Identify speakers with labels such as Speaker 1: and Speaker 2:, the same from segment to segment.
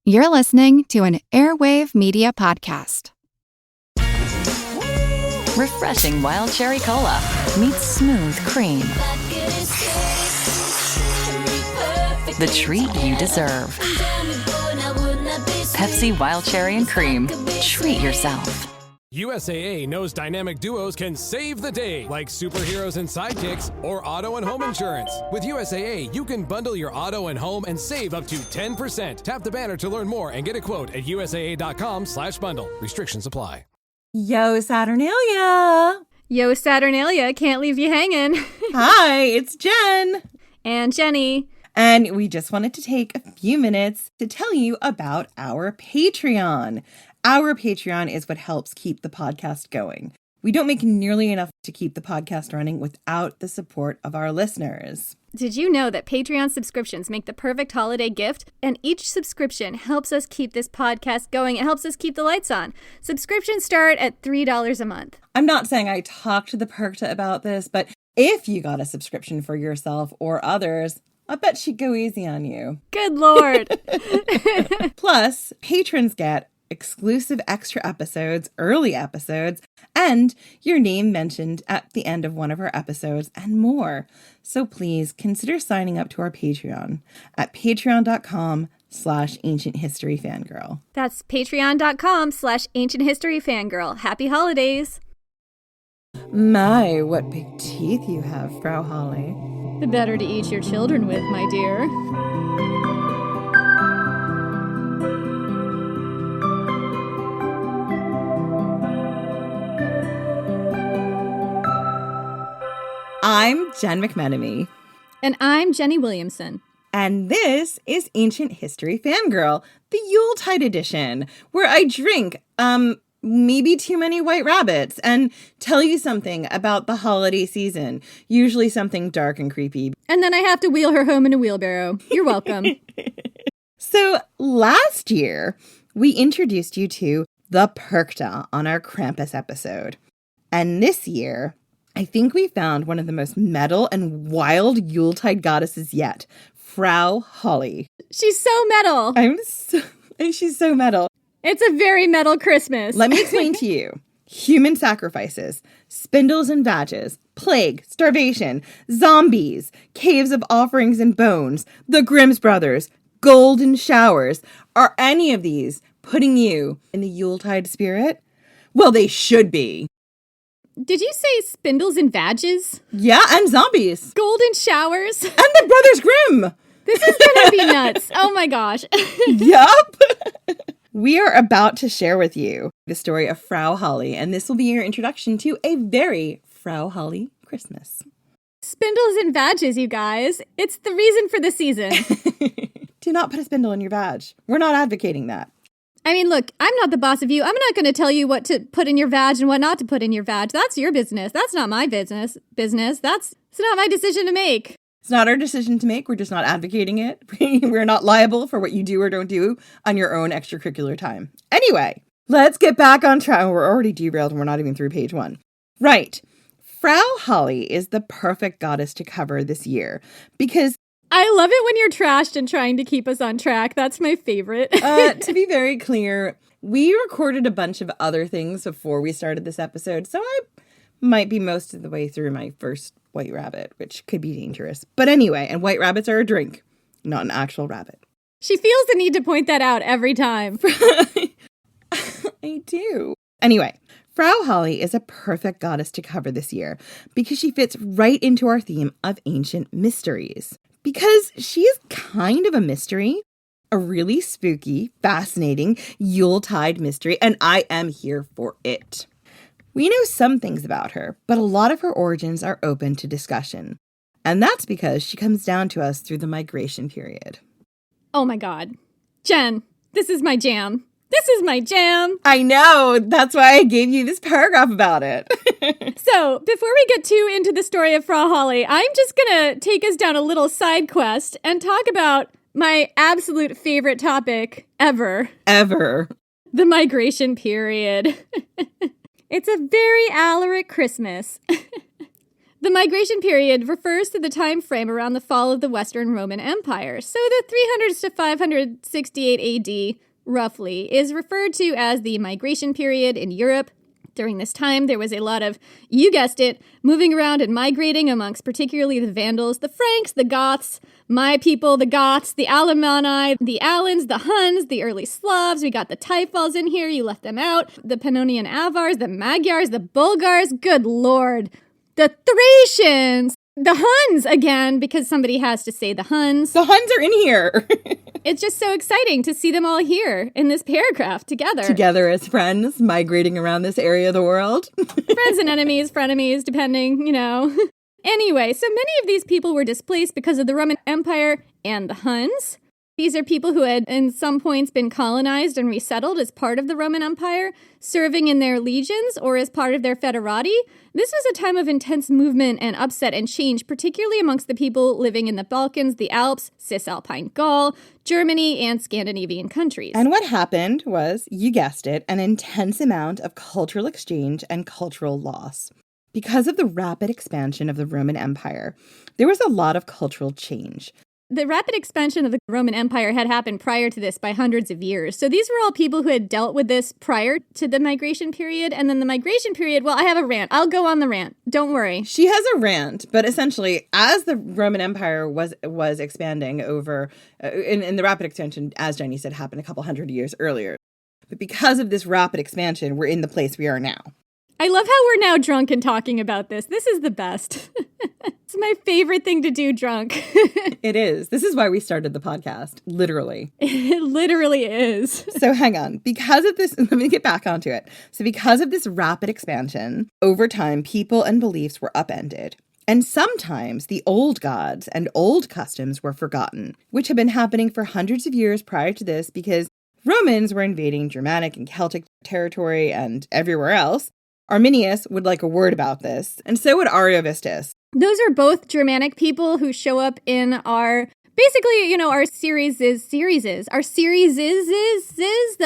Speaker 1: You're listening to an Airwave Media Podcast.
Speaker 2: Refreshing wild cherry cola meets smooth cream. The treat you deserve. Pepsi Wild Cherry and Cream. Treat yourself.
Speaker 3: USAA knows dynamic duos can save the day, like superheroes and sidekicks or auto and home insurance. With USAA, you can bundle your auto and home and save up to 10%. Tap the banner to learn more and get a quote at USAA.com/bundle. Restrictions apply.
Speaker 4: Yo, Saturnalia!
Speaker 5: Yo, Saturnalia, can't leave you hanging.
Speaker 4: Hi, it's Jen.
Speaker 5: And Jenny.
Speaker 4: And we just wanted to take a few minutes to tell you about our Patreon. Our Patreon is what helps keep the podcast going. We don't make nearly enough to keep the podcast running without the support of our listeners.
Speaker 5: Did you know that Patreon subscriptions make the perfect holiday gift? And each subscription helps us keep this podcast going. It helps us keep the lights on. Subscriptions start at $3 a month.
Speaker 4: I'm not saying I talked to the Perkta about this, but if you got a subscription for yourself or others, I bet she'd go easy on you.
Speaker 5: Good Lord.
Speaker 4: Plus, patrons get exclusive extra episodes, early episodes, and your name mentioned at the end of one of our episodes and more. So please consider signing up to our Patreon at patreon.com/ancienthistoryfangirl.
Speaker 5: That's patreon.com/ancienthistoryfangirl. Happy holidays.
Speaker 4: My, what big teeth you have, Frau Holle.
Speaker 5: The better to eat your children with, my dear.
Speaker 4: I'm Jen McMenemy.
Speaker 5: And I'm Jenny Williamson.
Speaker 4: And this is Ancient History Fangirl, the Yuletide edition, where I drink, maybe too many white rabbits and tell you something about the holiday season, usually something dark and creepy.
Speaker 5: And then I have to wheel her home in a wheelbarrow. You're welcome.
Speaker 4: So last year, we introduced you to the Perkta on our Krampus episode. And this year, I think we found one of the most metal and wild Yuletide goddesses yet, Frau Holle.
Speaker 5: She's so metal.
Speaker 4: She's so metal.
Speaker 5: It's a very metal Christmas.
Speaker 4: Let me explain to you. Human sacrifices, spindles and badges, plague, starvation, zombies, caves of offerings and bones, the Grimm's brothers, golden showers. Are any of these putting you in the Yuletide spirit? Well, they should be.
Speaker 5: Did you say spindles and badges?
Speaker 4: Yeah, and zombies.
Speaker 5: Golden showers?
Speaker 4: And the Brothers Grimm.
Speaker 5: This is gonna be nuts. Oh my gosh.
Speaker 4: Yup. We are about to share with you the story of Frau Holle, and this will be your introduction to a very Frau Holle Christmas.
Speaker 5: Spindles and badges, you guys. It's the reason for the season.
Speaker 4: Do not put a spindle in your badge. We're not advocating that.
Speaker 5: I mean, look, I'm not the boss of you. I'm not going to tell you what to put in your vag and what not to put in your vag. That's your business. That's not my business. It's not my decision to make.
Speaker 4: It's not our decision to make. We're just not advocating it. We're not liable for what you do or don't do on your own extracurricular time. Anyway, let's get back on track. We're already derailed and we're not even through page 1. Right. Frau Holle is the perfect goddess to cover this year because
Speaker 5: I love it when you're trashed and trying to keep us on track. That's my favorite.
Speaker 4: To be very clear, we recorded a bunch of other things before we started this episode, so I might be most of the way through my first white rabbit, which could be dangerous. But anyway, and white rabbits are a drink, not an actual rabbit.
Speaker 5: She feels the need to point that out every time.
Speaker 4: I do. Anyway, Frau Holle is a perfect goddess to cover this year because she fits right into our theme of ancient mysteries. Because she is kind of a mystery, a really spooky, fascinating Yuletide mystery, and I am here for it. We know some things about her, but a lot of her origins are open to discussion. And that's because she comes down to us through the migration period.
Speaker 5: Oh my God. Jen, this is my jam. This is my jam.
Speaker 4: I know. That's why I gave you this paragraph about it.
Speaker 5: So, before we get too into the story of Frau Holle, I'm just going to take us down a little side quest and talk about my absolute favorite topic ever.
Speaker 4: Ever.
Speaker 5: The migration period. It's a very Alaric Christmas. The migration period refers to the time frame around the fall of the Western Roman Empire. So the 300s to 568 AD, roughly, is referred to as the migration period in Europe. During this time, there was a lot of, you guessed it, moving around and migrating amongst particularly the Vandals, the Franks, the Goths, my people, the Goths, the Alemanni, the Alans, the Huns, the early Slavs. We got the Typhals in here. You left them out. The Pannonian Avars, the Magyars, the Bulgars. Good Lord. The Thracians. The Huns again, because somebody has to say the Huns.
Speaker 4: The Huns are in here.
Speaker 5: It's just so exciting to see them all here in this paragraph together.
Speaker 4: Together as friends, migrating around this area of the world.
Speaker 5: Friends and enemies, frenemies, depending, Anyway, so many of these people were displaced because of the Roman Empire and the Huns. These are people who had, in some points, been colonized and resettled as part of the Roman Empire, serving in their legions or as part of their foederati. This was a time of intense movement and upset and change, particularly amongst the people living in the Balkans, the Alps, Cisalpine Gaul, Germany, and Scandinavian countries.
Speaker 4: And what happened was, you guessed it, an intense amount of cultural exchange and cultural loss. Because of the rapid expansion of the Roman Empire, there was a lot of cultural change.
Speaker 5: The rapid expansion of the Roman Empire had happened prior to this by hundreds of years. So these were all people who had dealt with this prior to the migration period. And then the migration period, well, I have a rant. I'll go on the rant. Don't worry.
Speaker 4: She has a rant, but essentially, as the Roman Empire was expanding over, in the rapid expansion, as Jenny said, happened a couple hundred years earlier. But because of this rapid expansion, we're in the place we are now.
Speaker 5: I love how we're now drunk and talking about this. This is the best. It's my favorite thing to do drunk.
Speaker 4: It is. This is why we started the podcast, literally.
Speaker 5: It literally is.
Speaker 4: So hang on. Because of this, let me get back onto it. So because of this rapid expansion, over time, people and beliefs were upended. And sometimes the old gods and old customs were forgotten, which had been happening for hundreds of years prior to this because Romans were invading Germanic and Celtic territory and everywhere else. Arminius would like a word about this, and so would Ariovistus.
Speaker 5: Those are both Germanic people who show up in our, basically, our series that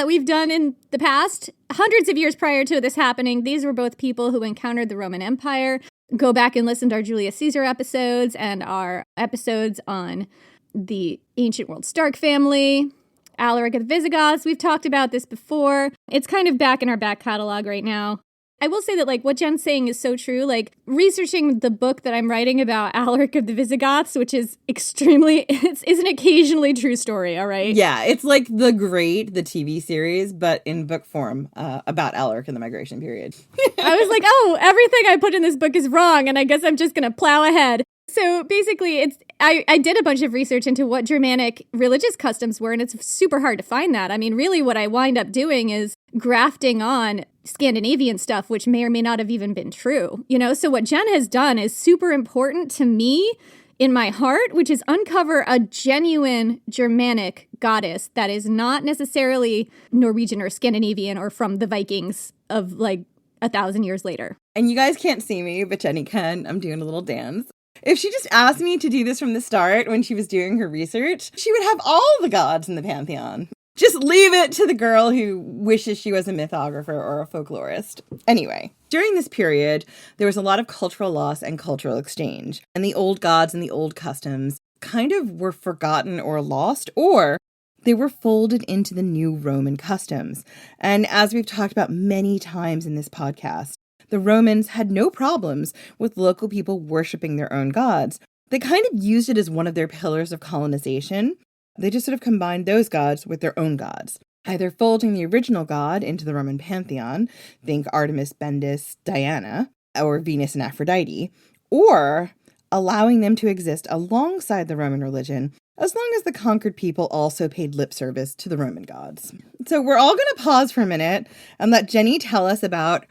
Speaker 5: we've done in the past. Hundreds of years prior to this happening, these were both people who encountered the Roman Empire. Go back and listen to our Julius Caesar episodes and our episodes on the ancient world Stark family, Alaric of the Visigoths. We've talked about this before. It's kind of back in our back catalog right now. I will say that, what Jen's saying is so true. Researching the book that I'm writing about Alaric of the Visigoths, which is is an occasionally true story, all right?
Speaker 4: Yeah, it's like The TV series, but in book form, about Alaric and the migration period.
Speaker 5: I was like, oh, everything I put in this book is wrong, and I guess I'm just going to plow ahead. So basically, I did a bunch of research into what Germanic religious customs were, and it's super hard to find that. I mean, really what I wind up doing is grafting on Scandinavian stuff, which may or may not have even been true. So what Jen has done is super important to me in my heart, which is uncover a genuine Germanic goddess that is not necessarily Norwegian or Scandinavian or from the Vikings of 1,000 years later.
Speaker 4: And you guys can't see me, but Jenny can. I'm doing a little dance. If she just asked me to do this from the start when she was doing her research, she would have all the gods in the pantheon. Just leave it to the girl who wishes she was a mythographer or a folklorist. Anyway, during this period, there was a lot of cultural loss and cultural exchange. And the old gods and the old customs kind of were forgotten or lost, or they were folded into the new Roman customs. And as we've talked about many times in this podcast, the Romans had no problems with local people worshiping their own gods. They kind of used it as one of their pillars of colonization. They just sort of combined those gods with their own gods, either folding the original god into the Roman pantheon, think Artemis, Bendis, Diana, or Venus and Aphrodite, or allowing them to exist alongside the Roman religion, as long as the conquered people also paid lip service to the Roman gods. So we're all going to pause for a minute and let Jenny tell us about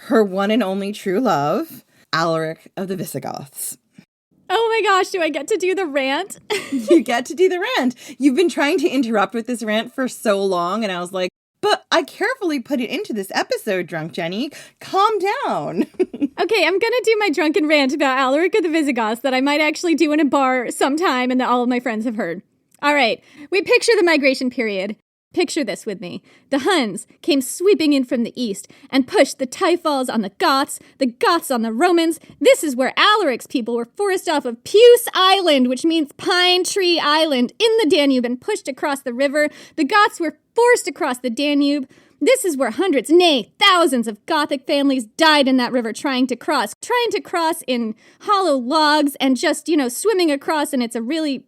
Speaker 4: her one and only true love, Alaric of the Visigoths.
Speaker 5: Oh my gosh, do I get to do the rant?
Speaker 4: You get to do the rant. You've been trying to interrupt with this rant for so long, and I was like, but I carefully put it into this episode, Drunk Jenny. Calm down.
Speaker 5: Okay, I'm gonna do my drunken rant about Alaric of the Visigoths that I might actually do in a bar sometime and that all of my friends have heard. All right, we picture the migration period. Picture this with me. The Huns came sweeping in from the east and pushed the Typhals on the Goths on the Romans. This is where Alaric's people were forced off of Puce Island, which means Pine Tree Island, in the Danube and pushed across the river. The Goths were forced across the Danube. This is where hundreds, nay, thousands of Gothic families died in that river trying to cross in hollow logs and just, swimming across, and it's a really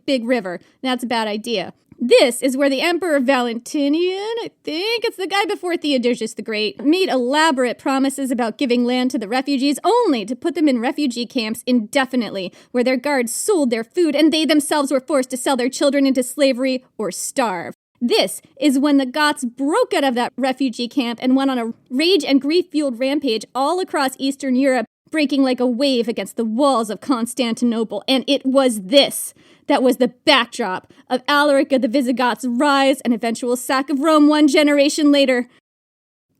Speaker 5: big river. That's a bad idea. This is where the Emperor Valentinian, I think it's the guy before Theodosius the Great, made elaborate promises about giving land to the refugees, only to put them in refugee camps indefinitely, where their guards sold their food and they themselves were forced to sell their children into slavery or starve. This is when the Goths broke out of that refugee camp and went on a rage and grief-fueled rampage all across Eastern Europe, breaking like a wave against the walls of Constantinople. And it was this that was the backdrop of Alaric of the Visigoths' rise and eventual sack of Rome one generation later.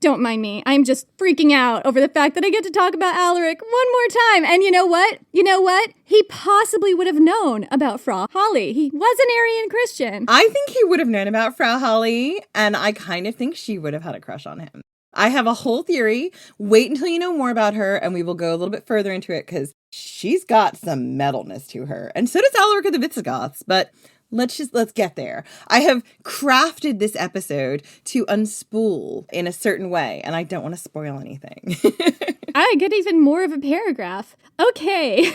Speaker 5: Don't mind me. I'm just freaking out over the fact that I get to talk about Alaric one more time. And you know what? He possibly would have known about Frau Holle. He was an Arian Christian.
Speaker 4: I think he would have known about Frau Holle, and I kind of think she would have had a crush on him. I have a whole theory. Wait until you know more about her, and we will go a little bit further into it, because she's got some metalness to her. And so does Alaric of the Visigoths, but let's get there. I have crafted this episode to unspool in a certain way, and I don't want to spoil anything.
Speaker 5: I get even more of a paragraph. Okay.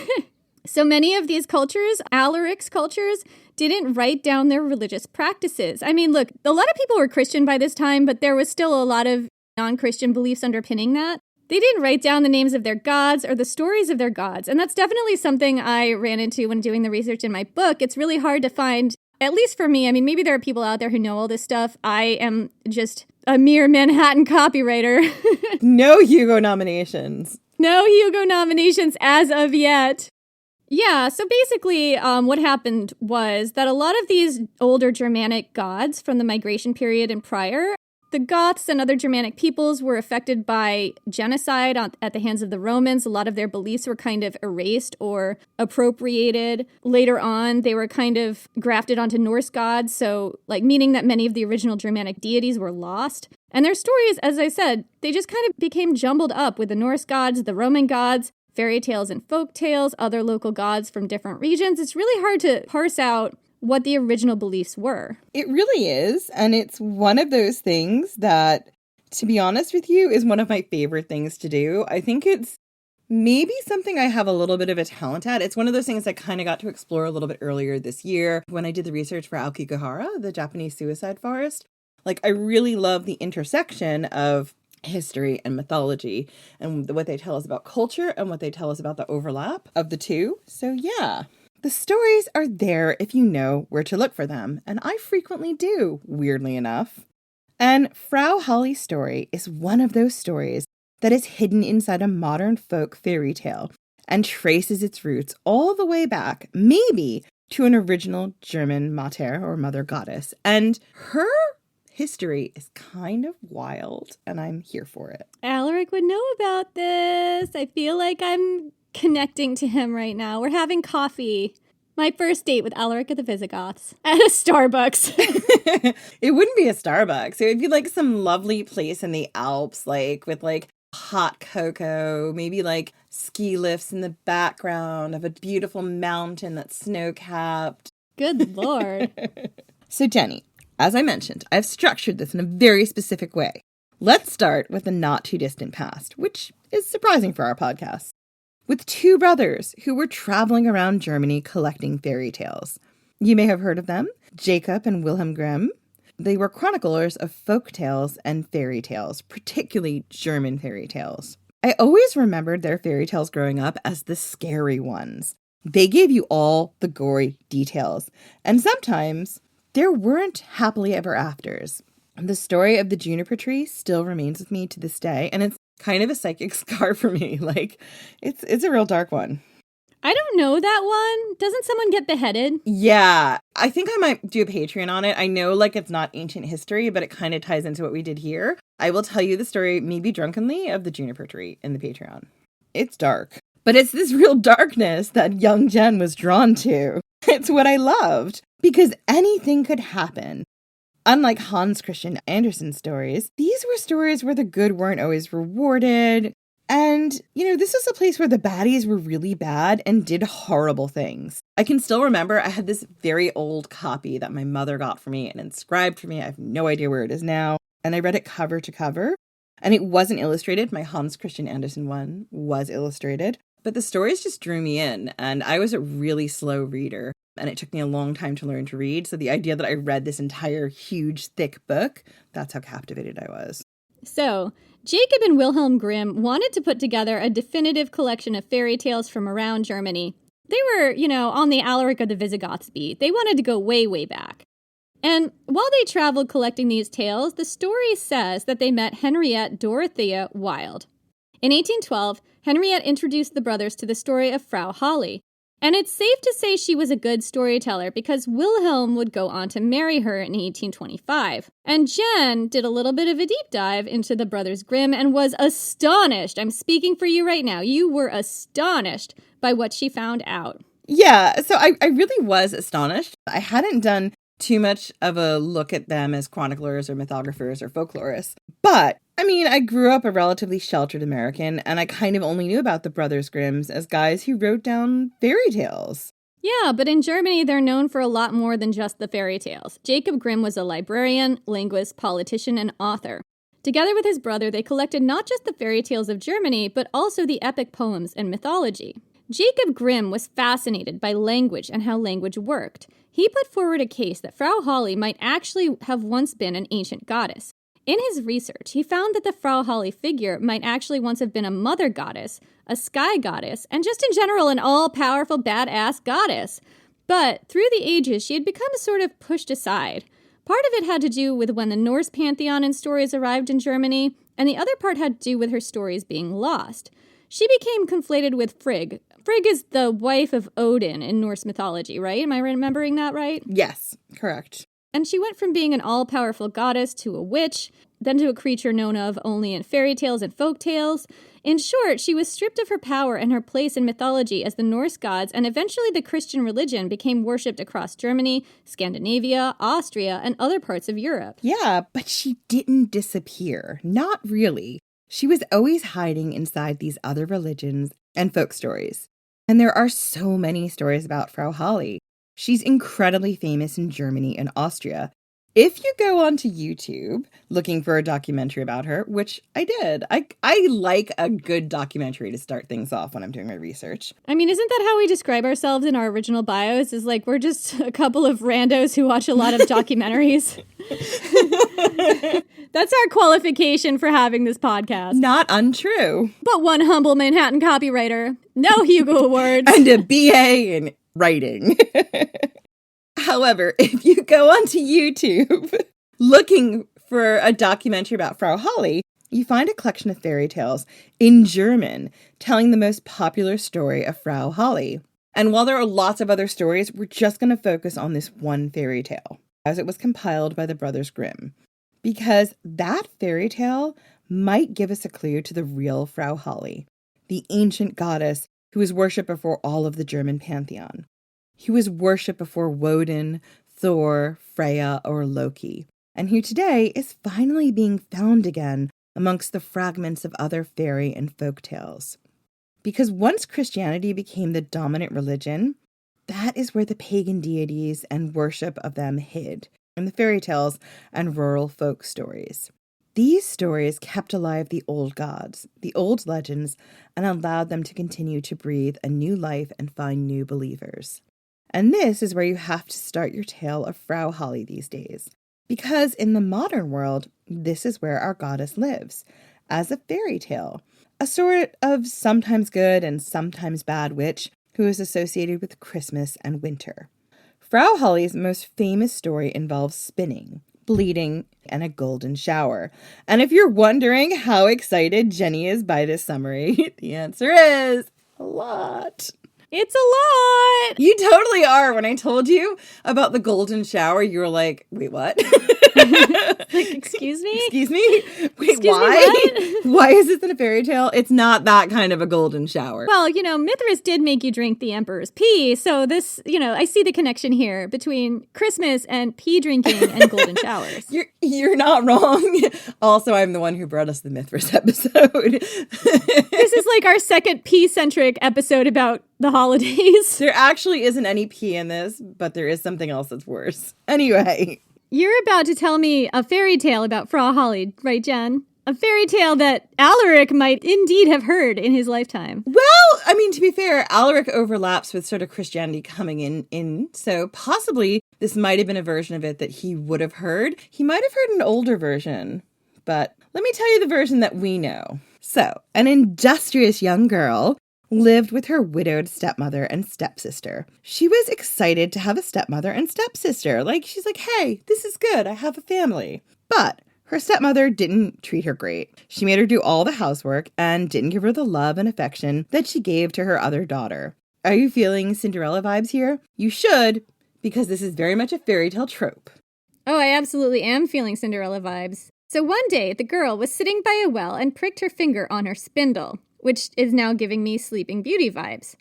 Speaker 5: So many of these cultures, Alaric's cultures, didn't write down their religious practices. I mean, look, a lot of people were Christian by this time, but there was still a lot of non-Christian beliefs underpinning that. They didn't write down the names of their gods or the stories of their gods. And that's definitely something I ran into when doing the research in my book. It's really hard to find, at least for me. I mean, maybe there are people out there who know all this stuff. I am just a mere Manhattan copywriter.
Speaker 4: No Hugo nominations.
Speaker 5: No Hugo nominations as of yet. Yeah, so basically what happened was that a lot of these older Germanic gods from the migration period and prior, the Goths and other Germanic peoples were affected by genocide at the hands of the Romans. A lot of their beliefs were kind of erased or appropriated. Later on, they were kind of grafted onto Norse gods, so meaning that many of the original Germanic deities were lost. And their stories, as I said, they just kind of became jumbled up with the Norse gods, the Roman gods, fairy tales and folk tales, other local gods from different regions. It's really hard to parse out what the original beliefs were. It
Speaker 4: really is. And it's one of those things that, to be honest with you, is one of my favorite things to do. I think it's maybe something I have a little bit of a talent at. It's one of those things I kind of got to explore a little bit earlier this year when I did the research for Aokigahara, the Japanese suicide forest. I really love the intersection of history and mythology and what they tell us about culture and what they tell us about the overlap of the two. So yeah. The stories are there if you know where to look for them, and I frequently do, weirdly enough. And Frau Holle's story is one of those stories that is hidden inside a modern folk fairy tale and traces its roots all the way back, maybe, to an original German Mater or mother goddess. And her history is kind of wild, and I'm here for it.
Speaker 5: Alaric would know about this. I feel like I'm connecting to him right now. We're having coffee. My first date with Alaric of the Visigoths at a Starbucks.
Speaker 4: It wouldn't be a Starbucks. It would be some lovely place in the Alps, with hot cocoa, maybe ski lifts in the background of a beautiful mountain that's snow-capped.
Speaker 5: Good Lord.
Speaker 4: So Jenny, as I mentioned, I've structured this in a very specific way. Let's start with the not too distant past, which is surprising for our podcast. With two brothers who were traveling around Germany collecting fairy tales. You may have heard of them, Jacob and Wilhelm Grimm. They were chroniclers of folk tales and fairy tales, particularly German fairy tales. I always remembered their fairy tales growing up as the scary ones. They gave you all the gory details, and sometimes there weren't happily ever afters. The story of the juniper tree still remains with me to this day, and it's kind of a psychic scar for me. It's a real dark one.
Speaker 5: I don't know that one. Doesn't someone get beheaded?
Speaker 4: Yeah, I think I might do a Patreon on it. I know it's not ancient history, but it kind of ties into what we did here. I will tell you the story, maybe drunkenly, of the juniper tree in the Patreon. It's dark, but it's this real darkness that young Jen was drawn to. It's what I loved, because anything could happen. Unlike Hans Christian Andersen's stories, these were stories where the good weren't always rewarded. And, this was a place where the baddies were really bad and did horrible things. I can still remember I had this very old copy that my mother got for me and inscribed for me. I have no idea where it is now. And I read it cover to cover. And it wasn't illustrated. My Hans Christian Andersen one was illustrated. But the stories just drew me in. And I was a really slow reader. And it took me a long time to learn to read. So the idea that I read this entire huge, thick book, that's how captivated I was.
Speaker 5: So, Jacob and Wilhelm Grimm wanted to put together a definitive collection of fairy tales from around Germany. They were, on the Alaric of the Visigoths beat. They wanted to go way, way back. And while they traveled collecting these tales, the story says that they met Henriette Dorothea Wilde. In 1812, Henriette introduced the brothers to the story of Frau Holle. And it's safe to say she was a good storyteller because Wilhelm would go on to marry her in 1825. And Jen did a little bit of a deep dive into the Brothers Grimm and was astonished. I'm speaking for you right now. You were astonished by what she found out.
Speaker 4: Yeah, so I really was astonished. I hadn't done too much of a look at them as chroniclers or mythographers or folklorists. But, I grew up a relatively sheltered American, and I kind of only knew about the Brothers Grimms as guys who wrote down fairy tales.
Speaker 5: Yeah, but in Germany, they're known for a lot more than just the fairy tales. Jacob Grimm was a librarian, linguist, politician, and author. Together with his brother, they collected not just the fairy tales of Germany, but also the epic poems and mythology. Jacob Grimm was fascinated by language and how language worked. He put forward a case that Frau Holle might actually have once been an ancient goddess. In his research, he found that the Frau Holle figure might actually once have been a mother goddess, a sky goddess, and just in general an all-powerful badass goddess. But through the ages, she had become sort of pushed aside. Part of it had to do with when the Norse pantheon and stories arrived in Germany, and the other part had to do with her stories being lost. She became conflated with Frigg. Frigg is the wife of Odin in Norse mythology, right? Am I remembering that right?
Speaker 4: Yes, correct.
Speaker 5: And she went from being an all-powerful goddess to a witch, then to a creature known of only in fairy tales and folk tales. In short, she was stripped of her power and her place in mythology as the Norse gods, and eventually the Christian religion became worshipped across Germany, Scandinavia, Austria, and other parts of Europe.
Speaker 4: Yeah, but she didn't disappear. Not really. She was always hiding inside these other religions and folk stories. And there are so many stories about Frau Holle. She's incredibly famous in Germany and Austria. If you go onto YouTube looking for a documentary about her, which I did, I like a good documentary to start things off when I'm doing my research.
Speaker 5: Isn't that how we describe ourselves in our original bios? Is like we're just a couple of randos who watch a lot of documentaries. That's our qualification for having this podcast.
Speaker 4: Not untrue.
Speaker 5: But one humble Manhattan copywriter, no Hugo Awards.
Speaker 4: And a BA in writing. However, if you go onto YouTube looking for a documentary about Frau Holle, you find a collection of fairy tales in German telling the most popular story of Frau Holle. And while there are lots of other stories, we're just going to focus on this one fairy tale, as it was compiled by the Brothers Grimm, because that fairy tale might give us a clue to the real Frau Holle, the ancient goddess who was worshipped before all of the German pantheon. He was worshipped before Woden, Thor, Freya, or Loki, and who today is finally being found again amongst the fragments of other fairy and folk tales. Because once Christianity became the dominant religion, that is where the pagan deities and worship of them hid, in the fairy tales and rural folk stories. These stories kept alive the old gods, the old legends, and allowed them to continue to breathe a new life and find new believers. And this is where you have to start your tale of Frau Holle these days, because in the modern world, this is where our goddess lives, as a fairy tale, a sort of sometimes good and sometimes bad witch who is associated with Christmas and winter. Frau Holle's most famous story involves spinning, bleeding, and a golden shower. And if you're wondering how excited Jenny is by this summary, the answer is a lot.
Speaker 5: It's a lot.
Speaker 4: You totally are. When I told you about the golden shower, you were like, wait, what?
Speaker 5: Like, excuse me?
Speaker 4: Excuse me? Wait,
Speaker 5: Excuse
Speaker 4: why?
Speaker 5: me,
Speaker 4: Why is this in a fairy tale? It's not that kind of a golden shower.
Speaker 5: Well, Mithras did make you drink the emperor's pee, so this, I see the connection here between Christmas and pee drinking and golden showers.
Speaker 4: You're not wrong. Also, I'm the one who brought us the Mithras episode.
Speaker 5: This is like our second pee-centric episode about the holidays.
Speaker 4: There actually isn't any pee in this, but there is something else that's worse. Anyway.
Speaker 5: You're about to tell me a fairy tale about Frau Holle, right, Jen? A fairy tale that Alaric might indeed have heard in his lifetime.
Speaker 4: Well, I mean, to be fair, Alaric overlaps with sort of Christianity coming in, so possibly this might have been a version of it that he would have heard. He might have heard an older version, but let me tell you the version that we know. So, an industrious young girl lived with her widowed stepmother and stepsister. She was excited to have a stepmother and stepsister. She's like, hey, this is good. I have a family. But her stepmother didn't treat her great. She made her do all the housework and didn't give her the love and affection that she gave to her other daughter. Are you feeling Cinderella vibes here? You should, because this is very much a fairy tale trope.
Speaker 5: Oh, I absolutely am feeling Cinderella vibes. So one day, the girl was sitting by a well and pricked her finger on her spindle, which is now giving me Sleeping Beauty vibes.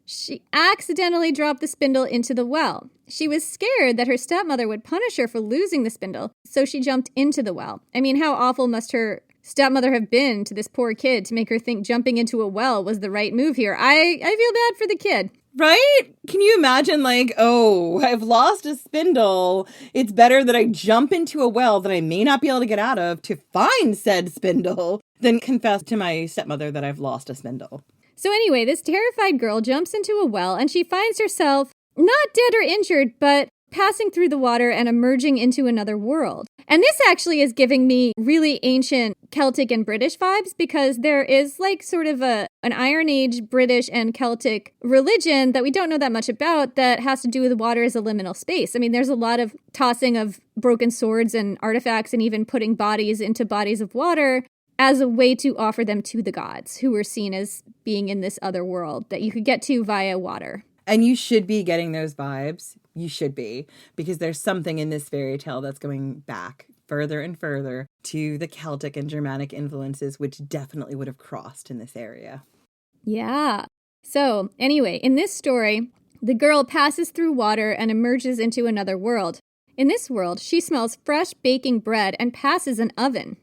Speaker 5: She accidentally dropped the spindle into the well. She was scared that her stepmother would punish her for losing the spindle, so she jumped into the well. I mean, how awful must her stepmother have been to this poor kid to make her think jumping into a well was the right move here? I feel bad for the kid.
Speaker 4: Right? Can you imagine, I've lost a spindle. It's better that I jump into a well that I may not be able to get out of to find said spindle than confess to my stepmother that I've lost a spindle.
Speaker 5: So anyway, this terrified girl jumps into a well and she finds herself not dead or injured, but passing through the water and emerging into another world. And this actually is giving me really ancient Celtic and British vibes because there is sort of an Iron Age British and Celtic religion that we don't know that much about that has to do with water as a liminal space. I mean, there's a lot of tossing of broken swords and artifacts and even putting bodies into bodies of water as a way to offer them to the gods who were seen as being in this other world that you could get to via water.
Speaker 4: And you should be getting those vibes. You should be, because there's something in this fairy tale that's going back further and further to the Celtic and Germanic influences, which definitely would have crossed in this area.
Speaker 5: Yeah. So anyway, in this story, the girl passes through water and emerges into another world. In this world, she smells fresh baking bread and passes an oven.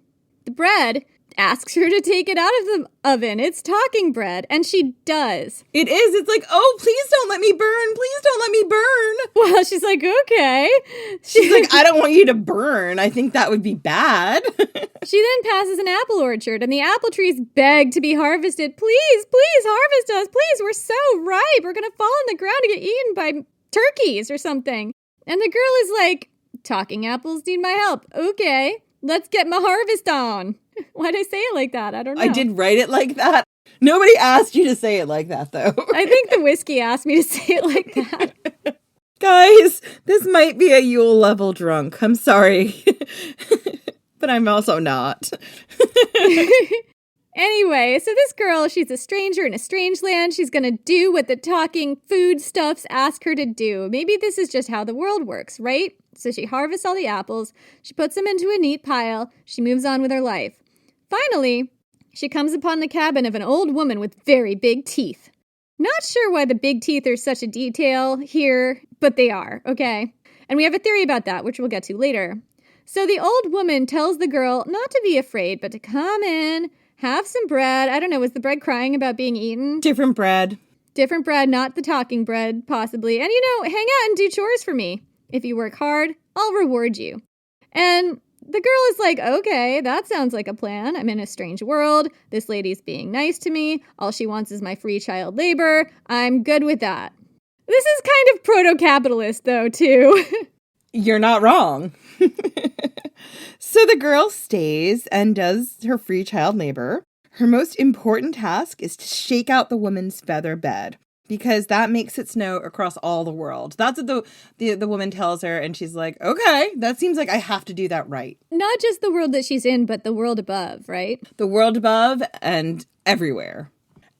Speaker 5: The bread asks her to take it out of the oven. It's talking bread, and she does.
Speaker 4: It is. It's like, oh, please don't let me burn. Please don't let me burn.
Speaker 5: Well, she's like, okay.
Speaker 4: She's like, I don't want you to burn. I think that would be bad.
Speaker 5: She then passes an apple orchard, and the apple trees beg to be harvested. Please, please harvest us. Please, we're so ripe. We're going to fall on the ground and get eaten by turkeys or something. And the girl is like, talking apples need my help. Okay, let's get my harvest on. Why'd I say it like that? I don't know.
Speaker 4: I did write it like that. Nobody asked you to say it like that, though.
Speaker 5: I think the whiskey asked me to say it like that.
Speaker 4: Guys, this might be a Yule level drunk. I'm sorry. But I'm also not.
Speaker 5: Anyway, so this girl, she's a stranger in a strange land. She's going to do what the talking foodstuffs ask her to do. Maybe this is just how the world works, right? So she harvests all the apples. She puts them into a neat pile. She moves on with her life. Finally, she comes upon the cabin of an old woman with very big teeth. Not sure why the big teeth are such a detail here, but they are, okay? And we have a theory about that, which we'll get to later. So the old woman tells the girl not to be afraid, but to come in, have some bread. I don't know, was the bread crying about being eaten?
Speaker 4: Different bread.
Speaker 5: Different bread, not the talking bread, possibly. And, hang out and do chores for me. If you work hard, I'll reward you. And the girl is like, okay, that sounds like a plan. I'm in a strange world. This lady's being nice to me. All she wants is my free child labor. I'm good with that. This is kind of proto-capitalist, though, too.
Speaker 4: You're not wrong. So the girl stays and does her free child labor. Her most important task is to shake out the woman's feather bed, because that makes it snow across all the world. That's what the woman tells her, and she's like, okay, that seems like I have to do that right.
Speaker 5: Not just the world that she's in, but the world above, right?
Speaker 4: The world above and everywhere.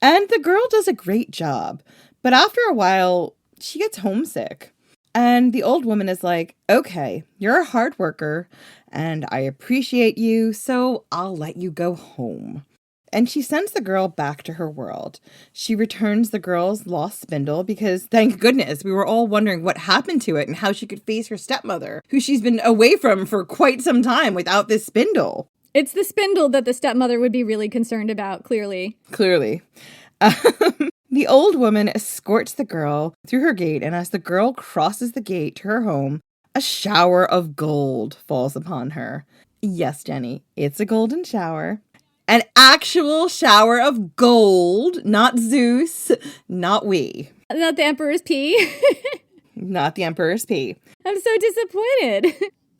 Speaker 4: And the girl does a great job. But after a while, she gets homesick. And the old woman is like, okay, you're a hard worker, and I appreciate you, so I'll let you go home. and she sends the girl back to her world. She returns the girl's lost spindle because, thank goodness, we were all wondering what happened to it and how she could face her stepmother, who she's been away from for quite some time without this spindle.
Speaker 5: It's the spindle that the stepmother would be really concerned about, clearly.
Speaker 4: Clearly. The old woman escorts the girl through her gate, and as the girl crosses the gate to her home, a shower of gold falls upon her. Yes, Jenny, it's a golden shower. An actual shower of gold, not Zeus, not we.
Speaker 5: Not the Emperor's pee.
Speaker 4: Not the Emperor's pee.
Speaker 5: I'm so disappointed.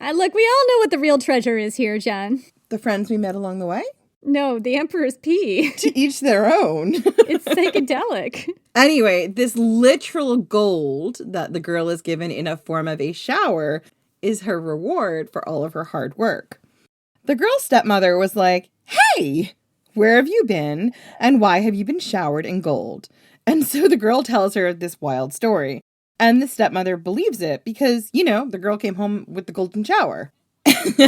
Speaker 5: Look, we all know what the real treasure is here, Jen.
Speaker 4: The friends we met along the way?
Speaker 5: No, the Emperor's pee.
Speaker 4: To each their own.
Speaker 5: It's psychedelic.
Speaker 4: Anyway, this literal gold that the girl is given in a form of a shower is her reward for all of her hard work. The girl's stepmother was like, "Hey, where have you been? And why have you been showered in gold?" And so the girl tells her this wild story. And the stepmother believes it because, the girl came home with the golden shower,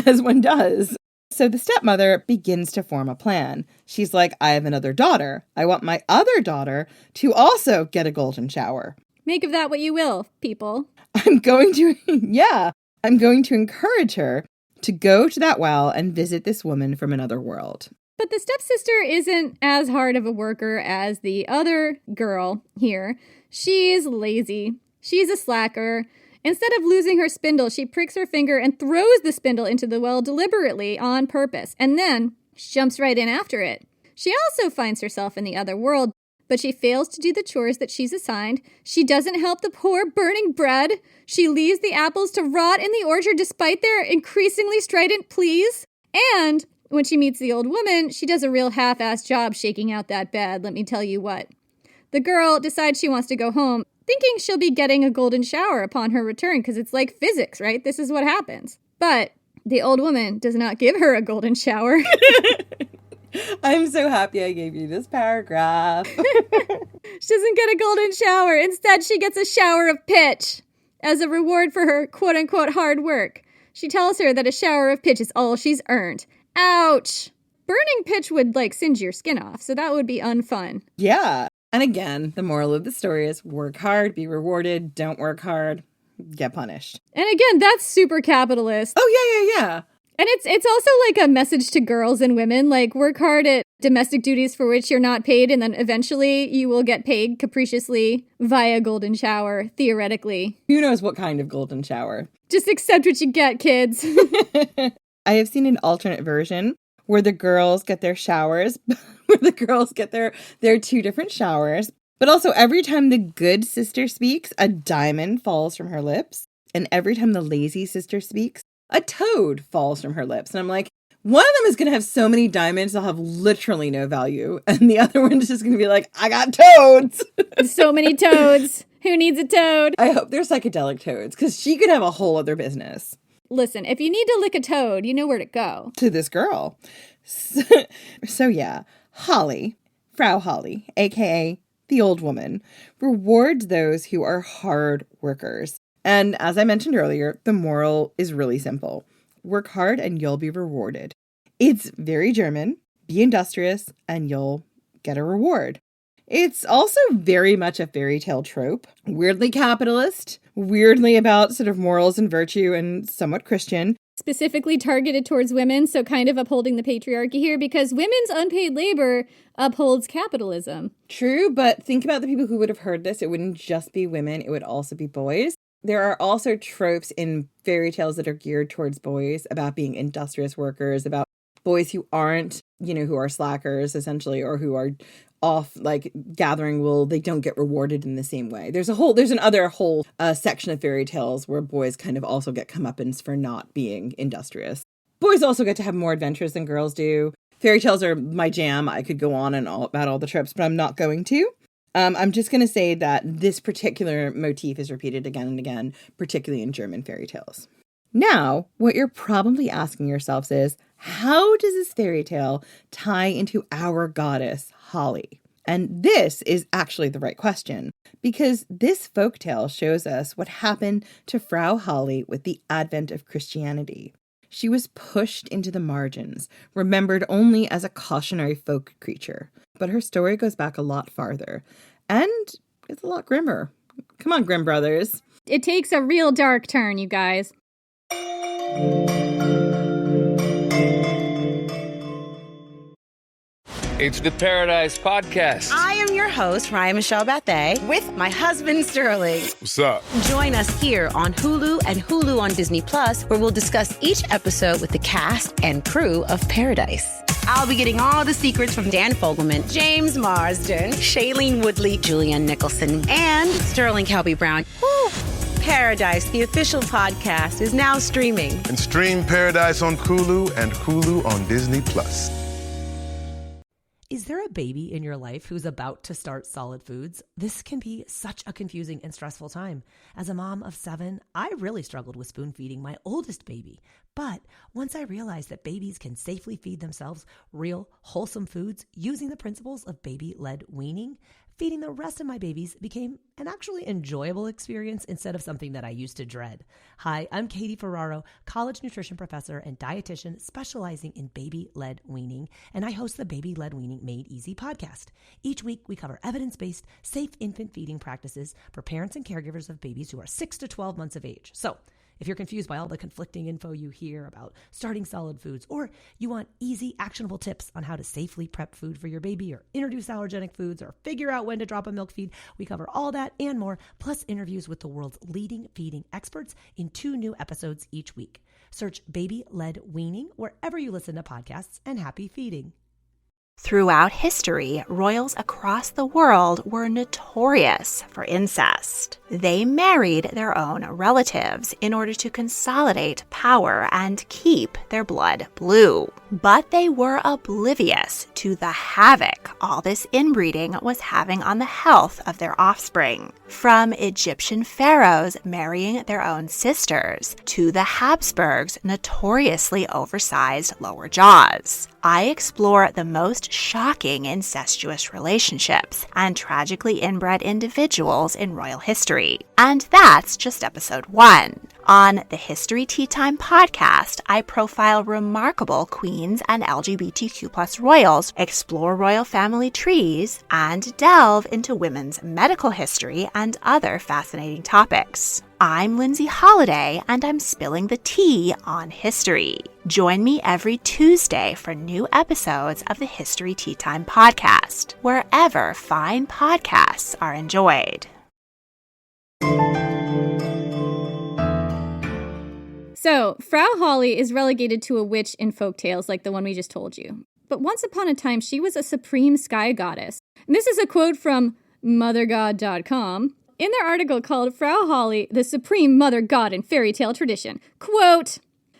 Speaker 4: as one does. So the stepmother begins to form a plan. She's like, I have another daughter. I want my other daughter to also get a golden shower.
Speaker 5: Make of that what you will, people.
Speaker 4: I'm going to encourage her to go to that well and visit this woman from another world.
Speaker 5: But the stepsister isn't as hard of a worker as the other girl here. She's lazy. She's a slacker. Instead of losing her spindle, she pricks her finger and throws the spindle into the well deliberately on purpose, and then jumps right in after it. She also finds herself in the other world, but she fails to do the chores that she's assigned. She doesn't help the poor burning bread. She leaves the apples to rot in the orchard despite their increasingly strident pleas. And when she meets the old woman, she does a real half-assed job shaking out that bed, let me tell you what. The girl decides she wants to go home, thinking she'll be getting a golden shower upon her return because it's like physics, right? This is what happens. But the old woman does not give her a golden shower.
Speaker 4: I'm so happy I gave you this paragraph.
Speaker 5: She doesn't get a golden shower. Instead, she gets a shower of pitch as a reward for her quote-unquote hard work. She tells her that a shower of pitch is all she's earned. Ouch! Burning pitch would, singe your skin off, so that would be unfun.
Speaker 4: Yeah. And again, the moral of the story is work hard, be rewarded. Don't work hard, get punished.
Speaker 5: And again, that's super capitalist.
Speaker 4: Oh, yeah.
Speaker 5: And it's also like a message to girls and women, work hard at domestic duties for which you're not paid, and then eventually you will get paid capriciously via golden shower, theoretically.
Speaker 4: Who knows what kind of golden shower?
Speaker 5: Just accept what you get, kids.
Speaker 4: I have seen an alternate version where the girls get their showers, where the girls get their two different showers. But also every time the good sister speaks, a diamond falls from her lips. And every time the lazy sister speaks, a toad falls from her lips. And I'm like, one of them is going to have so many diamonds, they'll have literally no value. And the other one is just going to be like, I got toads.
Speaker 5: So many toads. Who needs a toad?
Speaker 4: I hope they're psychedelic toads, because she could have a whole other business.
Speaker 5: Listen, if you need to lick a toad, you know where to go.
Speaker 4: To this girl. So yeah, Holly, Frau Holle, a.k.a. the old woman, rewards those who are hard workers. And as I mentioned earlier, the moral is really simple. Work hard and you'll be rewarded. It's very German. Be industrious and you'll get a reward. It's also very much a fairy tale trope, weirdly capitalist, weirdly about sort of morals and virtue and somewhat Christian.
Speaker 5: Specifically targeted towards women, so kind of upholding the patriarchy here because women's unpaid labor upholds capitalism.
Speaker 4: True, but think about the people who would have heard this. It wouldn't just be women, it would also be boys. There are also tropes in fairy tales that are geared towards boys about being industrious workers, about boys who aren't, who are slackers essentially, or who are off gathering wool. They don't get rewarded in the same way. There's another whole section of fairy tales where boys kind of also get comeuppance for not being industrious. Boys also get to have more adventures than girls do. Fairy tales are my jam. I could go on and all about all the tropes, but I'm not going to. I'm just going to say that this particular motif is repeated again and again, particularly in German fairy tales. Now, what you're probably asking yourselves is, how does this fairy tale tie into our goddess, Holly? And this is actually the right question, because this folktale shows us what happened to Frau Holle with the advent of Christianity. She was pushed into the margins, remembered only as a cautionary folk creature. But her story goes back a lot farther, and it's a lot grimmer. Come on, Grimm Brothers.
Speaker 5: It takes a real dark turn, you guys.
Speaker 6: It's the Paradise Podcast.
Speaker 7: I am your host, Ryan Michelle Bethay, with my husband, Sterling.
Speaker 6: What's up?
Speaker 7: Join us here on Hulu and Hulu on Disney Plus, where we'll discuss each episode with the cast and crew of Paradise. I'll be getting all the secrets from Dan Fogelman, James Marsden, Shailene Woodley, Julianne Nicholson, and Sterling Kelby-Brown. Woo! Paradise, the official podcast, is now streaming.
Speaker 8: And stream Paradise on Hulu and Hulu on Disney Plus.
Speaker 9: Is there a baby in your life who's about to start solid foods? This can be such a confusing and stressful time. As a mom of 7, I really struggled with spoon feeding my oldest baby. But once I realized that babies can safely feed themselves real, wholesome foods using the principles of baby-led weaning, feeding the rest of my babies became an actually enjoyable experience instead of something that I used to dread. Hi, I'm Katie Ferraro, college nutrition professor and dietitian specializing in baby-led weaning, and I host the Baby-Led Weaning Made Easy podcast. Each week, we cover evidence-based, safe infant feeding practices for parents and caregivers of babies who are 6 to 12 months of age. So, if you're confused by all the conflicting info you hear about starting solid foods, or you want easy, actionable tips on how to safely prep food for your baby, or introduce allergenic foods, or figure out when to drop a milk feed, we cover all that and more, plus interviews with the world's leading feeding experts in 2 new episodes each week. Search Baby-Led Weaning wherever you listen to podcasts, and happy feeding.
Speaker 10: Throughout history, royals across the world were notorious for incest. They married their own relatives in order to consolidate power and keep their blood blue. But they were oblivious to the havoc all this inbreeding was having on the health of their offspring. From Egyptian pharaohs marrying their own sisters to the Habsburgs' notoriously oversized lower jaws, I explore the most shocking incestuous relationships and tragically inbred individuals in royal history. And that's just episode 1. On the History Tea Time podcast, I profile remarkable queens and LGBTQ+ royals, explore royal family trees, and delve into women's medical history and other fascinating topics. I'm Lindsay Holiday, and I'm spilling the tea on history. Join me every Tuesday for new episodes of the History Tea Time podcast, wherever fine podcasts are enjoyed.
Speaker 5: So, Frau Holle is relegated to a witch in folk tales like the one we just told you. But once upon a time, she was a supreme sky goddess. And this is a quote from mothergod.com in their article called Frau Holle, the Supreme Mother God in Fairy Tale Tradition. Quote,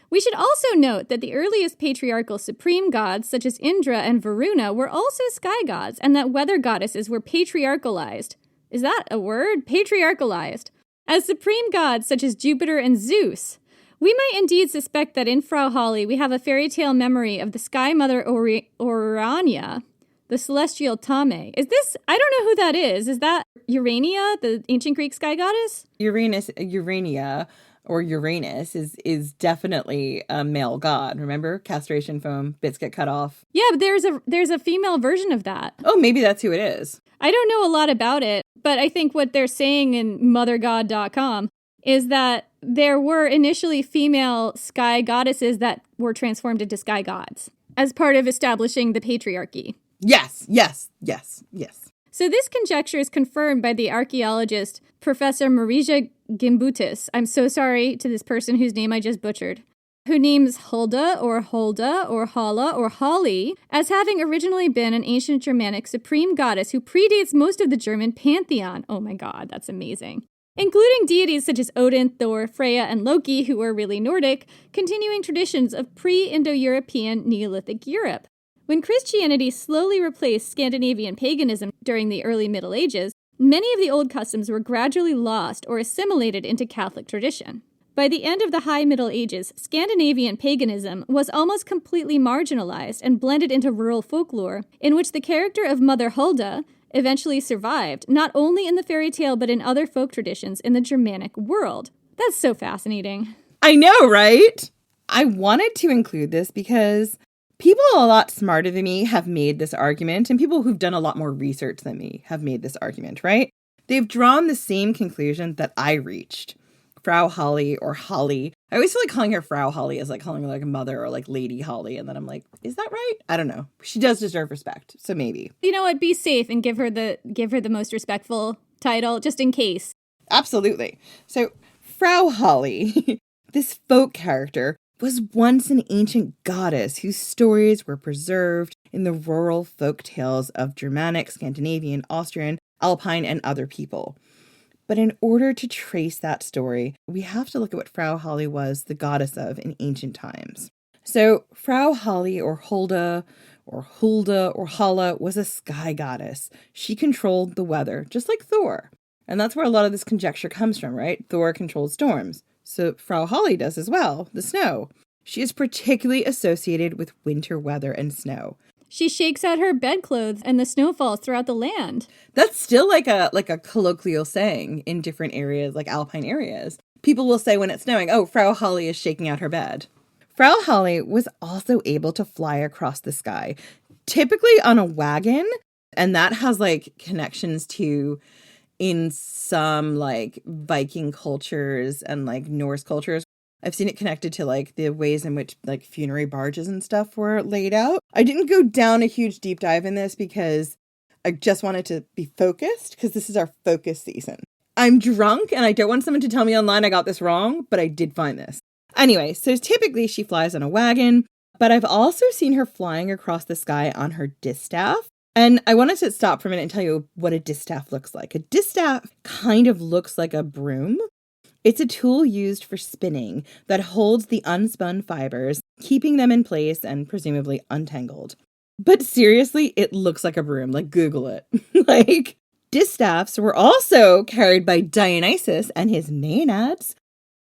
Speaker 5: "We should also note that the earliest patriarchal supreme gods, such as Indra and Varuna, were also sky gods, and that weather goddesses were patriarchalized." Is that a word? Patriarchalized. As supreme gods, such as Jupiter and Zeus. We might indeed suspect that in Frau Holle we have a fairy tale memory of the sky mother Urania, the celestial Tame. Is this, I don't know who that is. Is that Urania, the ancient Greek sky goddess?
Speaker 4: Urania, or Uranus, is definitely a male god. Remember? Castration foam, bits get cut off.
Speaker 5: Yeah, but there's a female version of that.
Speaker 4: Oh, maybe that's who it is.
Speaker 5: I don't know a lot about it, but I think what they're saying in mothergod.com is that there were initially female sky goddesses that were transformed into sky gods as part of establishing the patriarchy.
Speaker 4: Yes.
Speaker 5: So this conjecture is confirmed by the archaeologist Professor Marija Gimbutas. I'm so sorry to this person whose name I just butchered, who names Hulda or Hala or Holly as having originally been an ancient Germanic supreme goddess who predates most of the German pantheon. Oh my God, that's amazing. Including deities such as Odin, Thor, Freya, and Loki, who were really Nordic, continuing traditions of pre-Indo-European Neolithic Europe. When Christianity slowly replaced Scandinavian paganism during the early Middle Ages, many of the old customs were gradually lost or assimilated into Catholic tradition. By the end of the High Middle Ages, Scandinavian paganism was almost completely marginalized and blended into rural folklore, in which the character of Mother Hulda eventually survived, not only in the fairy tale but in other folk traditions in the Germanic world. That's so fascinating.
Speaker 4: I know, right? I wanted to include this because people a lot smarter than me have made this argument, and people who've done a lot more research than me have made this argument, right? They've drawn the same conclusion that I reached. Frau Holle or Holly. I always feel like calling her Frau Holle is like calling her like a mother or like Lady Holly. And then I'm like, is that right? I don't know. She does deserve respect. So maybe.
Speaker 5: You know what? Be safe and give her the most respectful title just in case.
Speaker 4: Absolutely. So Frau Holle, this folk character, was once an ancient goddess whose stories were preserved in the rural folk tales of Germanic, Scandinavian, Austrian, Alpine, and other people. But in order to trace that story, we have to look at what Frau Holle was the goddess of in ancient times. So Frau Holle or Hulda or Hulda or Hala was a sky goddess. She controlled the weather, just like Thor. And that's where a lot of this conjecture comes from, right? Thor controlled storms. So Frau Holle does as well, the snow. She is particularly associated with winter weather and snow.
Speaker 5: She shakes out her bedclothes and the snow falls throughout the land.
Speaker 4: That's still like a colloquial saying in different areas, like alpine areas. People will say when it's snowing, oh, Frau Holle is shaking out her bed. Frau Holle was also able to fly across the sky, typically on a wagon. And that has like connections to in some like Viking cultures and like Norse cultures. I've seen it connected to like the ways in which like funerary barges and stuff were laid out. I didn't go down a huge deep dive in this because I just wanted to be focused because this is our focus season. I'm drunk and I don't want someone to tell me online I got this wrong, but I did find this. Anyway, so typically she flies on a wagon, but I've also seen her flying across the sky on her distaff. And I wanted to stop for a minute and tell you what a distaff looks like. A distaff kind of looks like a broom. It's a tool used for spinning that holds the unspun fibers, keeping them in place and presumably untangled. But seriously, it looks like a broom. Like, Google it. Like, distaffs were also carried by Dionysus and his maenads.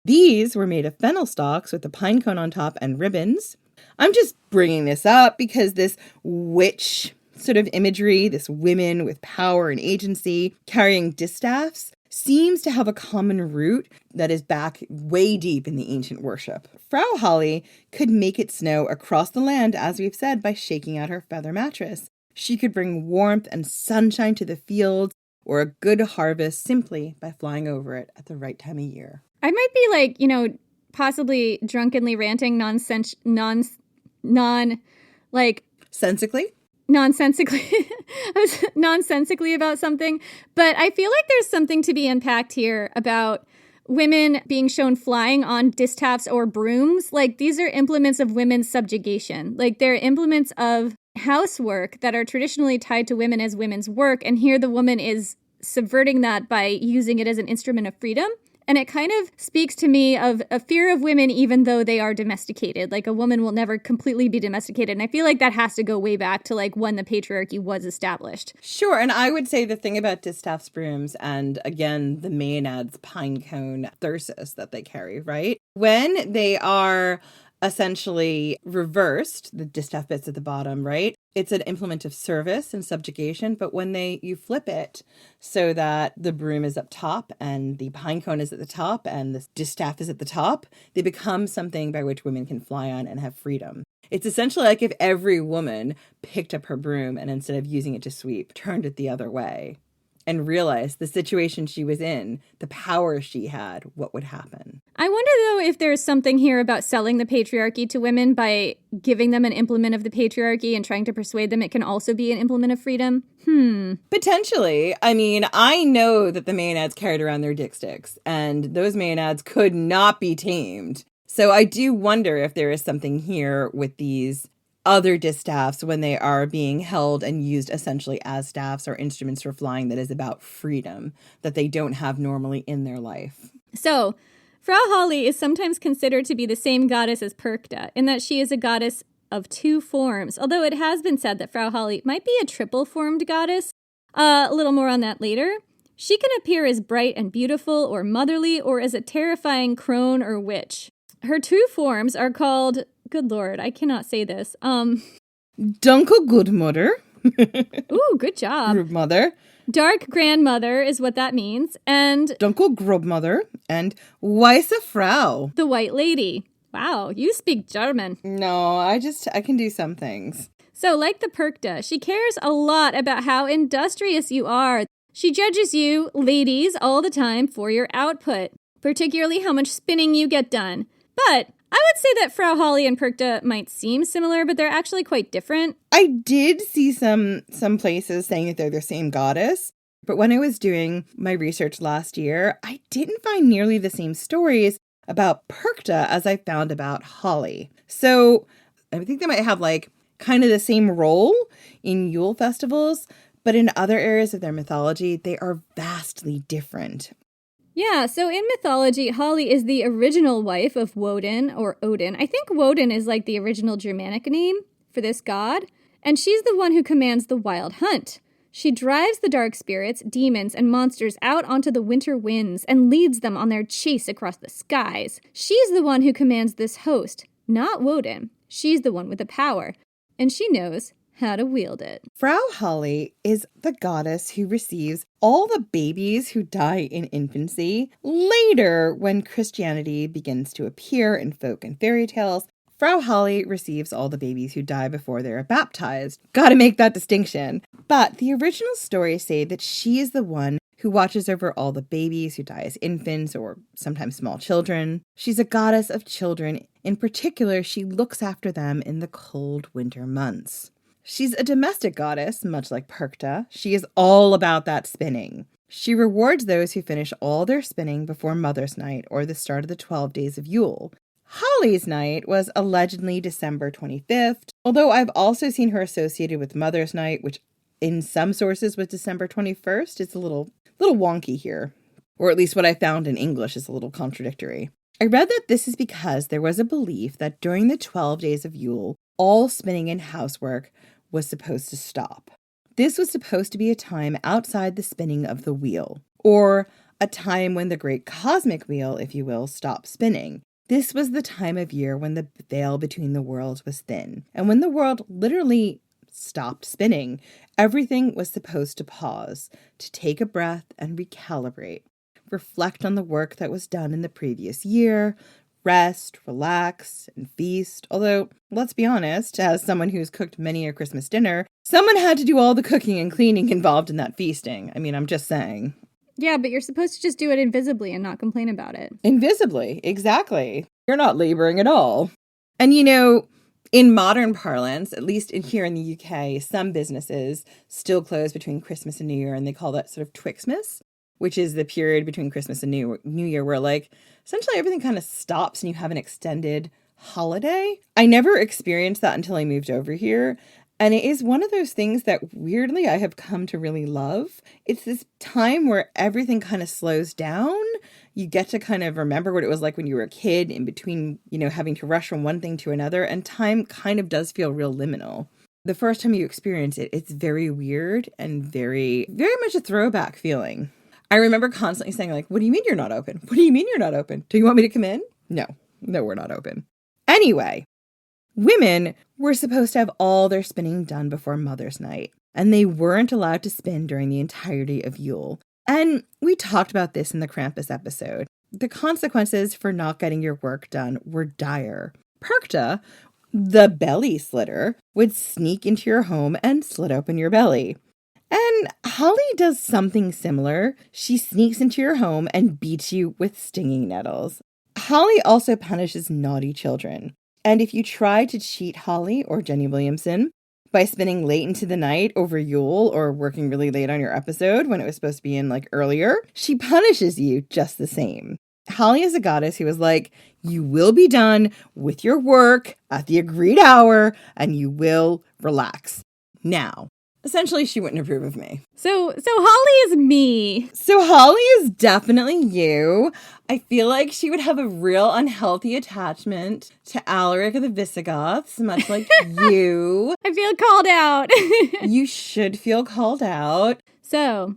Speaker 4: These were made of fennel stalks with a pine cone on top and ribbons. I'm just bringing this up because this witch sort of imagery, this women with power and agency carrying distaffs, seems to have a common root that is back way deep in the ancient worship. Frau Holle could make it snow across the land, as we've said, by shaking out her feather mattress. She could bring warmth and sunshine to the fields or a good harvest simply by flying over it at the right time of year.
Speaker 5: I might be like, possibly drunkenly ranting nonsensically. Nonsensically about something, but I feel like there's something to be unpacked here about women being shown flying on distaffs or brooms. Like, these are implements of women's subjugation. Like, they're implements of housework that are traditionally tied to women as women's work, and here the woman is subverting that by using it as an instrument of freedom. And it kind of speaks to me of a fear of women even though they are domesticated. Like, a woman will never completely be domesticated. And I feel like that has to go way back to like when the patriarchy was established.
Speaker 4: Sure. And I would say the thing about distaffs, brooms, and again, the maenads pine cone thyrsus that they carry, right? When they are essentially reversed, the distaff bits at the bottom, right? It's an implement of service and subjugation, but when you flip it so that the broom is up top and the pine cone is at the top and the distaff is at the top, they become something by which women can fly on and have freedom. It's essentially like if every woman picked up her broom and instead of using it to sweep, turned it the other way and realized the situation she was in, the power she had, what would happen.
Speaker 5: I wonder, though, if there's something here about selling the patriarchy to women by giving them an implement of the patriarchy and trying to persuade them it can also be an implement of freedom.
Speaker 4: Potentially. I mean, I know that the maenads carried around their dick sticks, and those maenads could not be tamed. So I do wonder if there is something here with these other distaffs when they are being held and used essentially as staffs or instruments for flying that is about freedom that they don't have normally in their life.
Speaker 5: So, Frau Holle is sometimes considered to be the same goddess as Perchta, in that she is a goddess of two forms, although it has been said that Frau Holle might be a triple-formed goddess. A little more on that later. She can appear as bright and beautiful or motherly or as a terrifying crone or witch. Her two forms are called, good lord, I cannot say this.
Speaker 4: Dunkel Goodmother.
Speaker 5: Ooh, good job.
Speaker 4: Grubmother.
Speaker 5: Dark grandmother is what that means. And
Speaker 4: Dunkel Grubmother and Weisse Frau.
Speaker 5: The White Lady. Wow, you speak German.
Speaker 4: No, I can do some things.
Speaker 5: So, like the Perkta, she cares a lot about how industrious you are. She judges you, ladies, all the time for your output, particularly how much spinning you get done. But I would say that Frau Holle and Perkta might seem similar, but they're actually quite different.
Speaker 4: I did see some places saying that they're the same goddess, but when I was doing my research last year, I didn't find nearly the same stories about Perkta as I found about Holle. So I think they might have like kind of the same role in Yule festivals, but in other areas of their mythology, they are vastly different.
Speaker 5: Yeah, so in mythology, Holle is the original wife of Woden or Odin. I think Woden is like the original Germanic name for this god, and she's the one who commands the wild hunt. She drives the dark spirits, demons, and monsters out onto the winter winds and leads them on their chase across the skies. She's the one who commands this host, not Woden. She's the one with the power, and she knows how to wield it.
Speaker 4: Frau Holle is the goddess who receives all the babies who die in infancy. Later, when Christianity begins to appear in folk and fairy tales, Frau Holle receives all the babies who die before they are baptized. Gotta make that distinction. But the original stories say that she is the one who watches over all the babies who die as infants or sometimes small children. She's a goddess of children. In particular, she looks after them in the cold winter months. She's a domestic goddess, much like Perkta. She is all about that spinning. She rewards those who finish all their spinning before Mother's Night or the start of the 12 days of Yule. Holly's night was allegedly December 25th, although I've also seen her associated with Mother's Night, which in some sources was December 21st. It's a little wonky here, or at least what I found in English is a little contradictory. I read that this is because there was a belief that during the 12 days of Yule, all spinning and housework was supposed to stop. This was supposed to be a time outside the spinning of the wheel, or a time when the great cosmic wheel, if you will, stopped spinning. This was the time of year when the veil between the worlds was thin, and when the world literally stopped spinning, everything was supposed to pause, to take a breath and recalibrate, reflect on the work that was done in the previous year, rest, relax, and feast. Although, let's be honest, as someone who's cooked many a Christmas dinner, someone had to do all the cooking and cleaning involved in that feasting. I mean, I'm just saying.
Speaker 5: Yeah, but you're supposed to just do it invisibly and not complain about it.
Speaker 4: Invisibly, exactly. You're not laboring at all. And you know, in modern parlance, at least here in the UK, some businesses still close between Christmas and New Year, and they call that sort of Twixmas, which is the period between Christmas and New Year where, like, essentially everything kind of stops and you have an extended holiday. I never experienced that until I moved over here. And it is one of those things that weirdly I have come to really love. It's this time where everything kind of slows down. You get to kind of remember what it was like when you were a kid in between, you know, having to rush from one thing to another. And time kind of does feel real liminal. The first time you experience it, it's very weird and very, very much a throwback feeling. I remember constantly saying, like, what do you mean you're not open? What do you mean you're not open? Do you want me to come in? No, we're not open. Anyway, women were supposed to have all their spinning done before Mother's Night, and they weren't allowed to spin during the entirety of Yule. And we talked about this in the Krampus episode. The consequences for not getting your work done were dire. Perkta, the belly slitter, would sneak into your home and slit open your belly. And Holle does something similar. She sneaks into your home and beats you with stinging nettles. Holle also punishes naughty children. And if you try to cheat Holle or Jenny Williamson by spinning late into the night over Yule or working really late on your episode when it was supposed to be in like earlier, she punishes you just the same. Holle is a goddess who is like, you will be done with your work at the agreed hour and you will relax. Now, essentially, she wouldn't approve of me.
Speaker 5: So Holle is me.
Speaker 4: So Holle is definitely you. I feel like she would have a real unhealthy attachment to Alaric of the Visigoths, much like you.
Speaker 5: I feel called out.
Speaker 4: You should feel called out.
Speaker 5: So,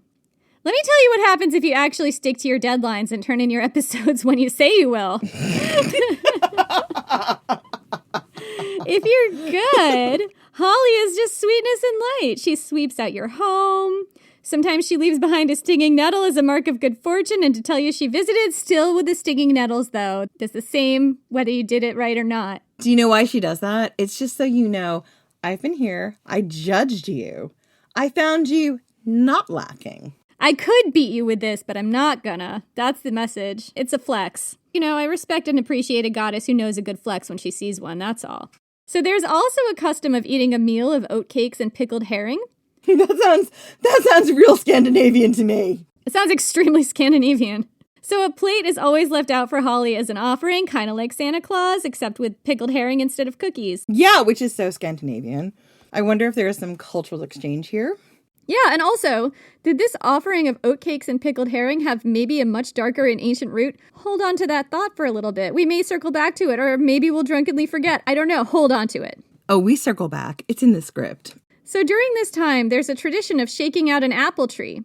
Speaker 5: let me tell you what happens if you actually stick to your deadlines and turn in your episodes when you say you will. If you're good, Holle is just sweetness and light. She sweeps out your home, Sometimes she leaves behind a stinging nettle as a mark of good fortune and to tell you she visited, still with the stinging nettles, though. It's the same whether you did it right or not.
Speaker 4: Do you know why she does that? It's just so you know, I've been here. I judged you. I found you not lacking.
Speaker 5: I could beat you with this, but I'm not gonna. That's the message. It's a flex. You know, I respect and appreciate a goddess who knows a good flex when she sees one, that's all. So there's also a custom of eating a meal of oatcakes and pickled herring.
Speaker 4: That sounds real Scandinavian to me.
Speaker 5: It sounds extremely Scandinavian. So a plate is always left out for Holly as an offering, kind of like Santa Claus, except with pickled herring instead of cookies.
Speaker 4: Yeah, which is so Scandinavian. I wonder if there is some cultural exchange here.
Speaker 5: Yeah, and also, did this offering of oatcakes and pickled herring have maybe a much darker and ancient root? Hold on to that thought for a little bit. We may circle back to it, or maybe we'll drunkenly forget. I don't know. Hold on to it.
Speaker 4: Oh, we circle back. It's in the script.
Speaker 5: So during this time, there's a tradition of shaking out an apple tree.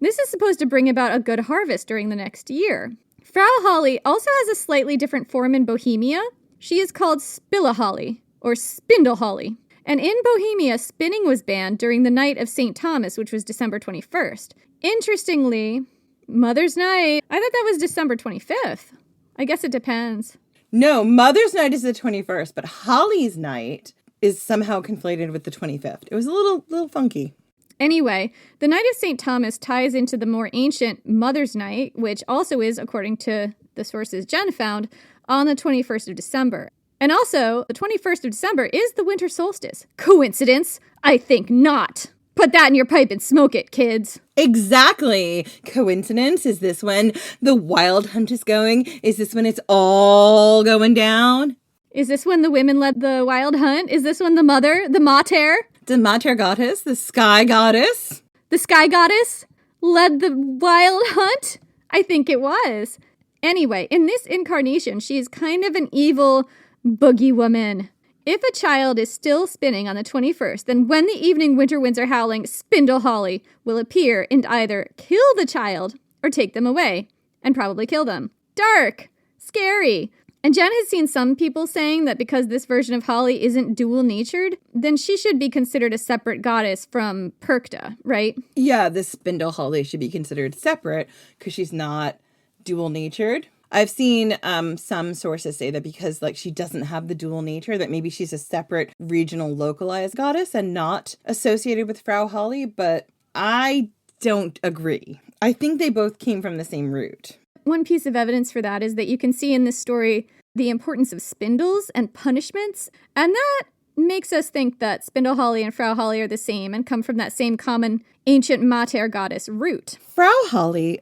Speaker 5: This is supposed to bring about a good harvest during the next year. Frau Holle also has a slightly different form in Bohemia. She is called Spillaholly, or Spindleholly. And in Bohemia, spinning was banned during the night of St. Thomas, which was December 21st. Interestingly, Mother's Night, I thought that was December 25th. I guess it depends.
Speaker 4: No, Mother's Night is the 21st, but Holly's Night is somehow conflated with the 25th. It was a little funky.
Speaker 5: Anyway, the night of St. Thomas ties into the more ancient Mother's Night, which also is, according to the sources Jen found, on the 21st of December. And also, the 21st of December is the winter solstice. Coincidence? I think not. Put that in your pipe and smoke it, kids.
Speaker 4: Exactly. Coincidence? Is this when the wild hunt is going? Is this when it's all going down?
Speaker 5: Is this when the women led the wild hunt? Is this when the mother, the mater
Speaker 4: goddess, the sky goddess?
Speaker 5: The sky goddess led the wild hunt? I think it was. Anyway, in this incarnation, she is kind of an evil boogie woman. If a child is still spinning on the 21st, then when the evening winter winds are howling, Spindleholly will appear and either kill the child or take them away, and probably kill them. Dark! Scary! And Jen has seen some people saying that because this version of Holly isn't dual-natured, then she should be considered a separate goddess from Perkta, right?
Speaker 4: Yeah, the Spindleholly should be considered separate because she's not dual-natured. I've seen some sources say that because she doesn't have the dual nature, that maybe she's a separate regional localized goddess and not associated with Frau Holle, but I don't agree. I think they both came from the same root.
Speaker 5: One piece of evidence for that is that you can see in this story the importance of spindles and punishments, and that makes us think that Spindleholly and Frau Holle are the same and come from that same common ancient mater goddess root.
Speaker 4: Frau Holle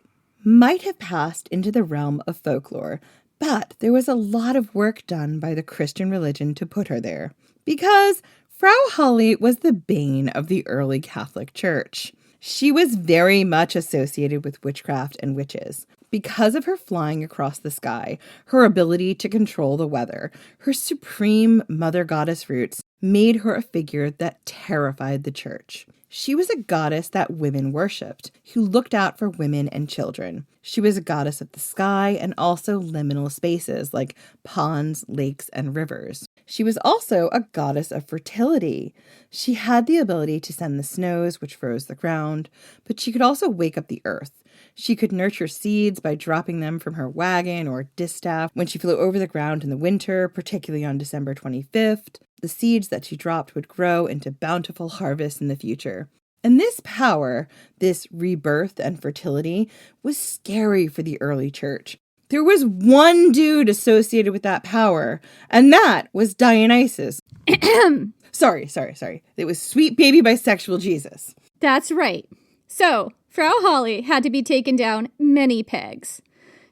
Speaker 4: might have passed into the realm of folklore, but there was a lot of work done by the Christian religion to put her there, because Frau Holle was the bane of the early Catholic Church. She was very much associated with witchcraft and witches. Because of her flying across the sky, her ability to control the weather, her supreme mother goddess roots made her a figure that terrified the church. She was a goddess that women worshipped, who looked out for women and children. She was a goddess of the sky and also liminal spaces like ponds, lakes, and rivers. She was also a goddess of fertility. She had the ability to send the snows, which froze the ground, but she could also wake up the earth. She could nurture seeds by dropping them from her wagon or distaff when she flew over the ground in the winter, particularly on December 25th. The seeds that she dropped would grow into bountiful harvests in the future. And this power, this rebirth and fertility, was scary for the early church. There was one dude associated with that power, and that was Dionysus. Sorry. It was sweet baby bisexual Jesus.
Speaker 5: That's right. So, Frau Holle had to be taken down many pegs.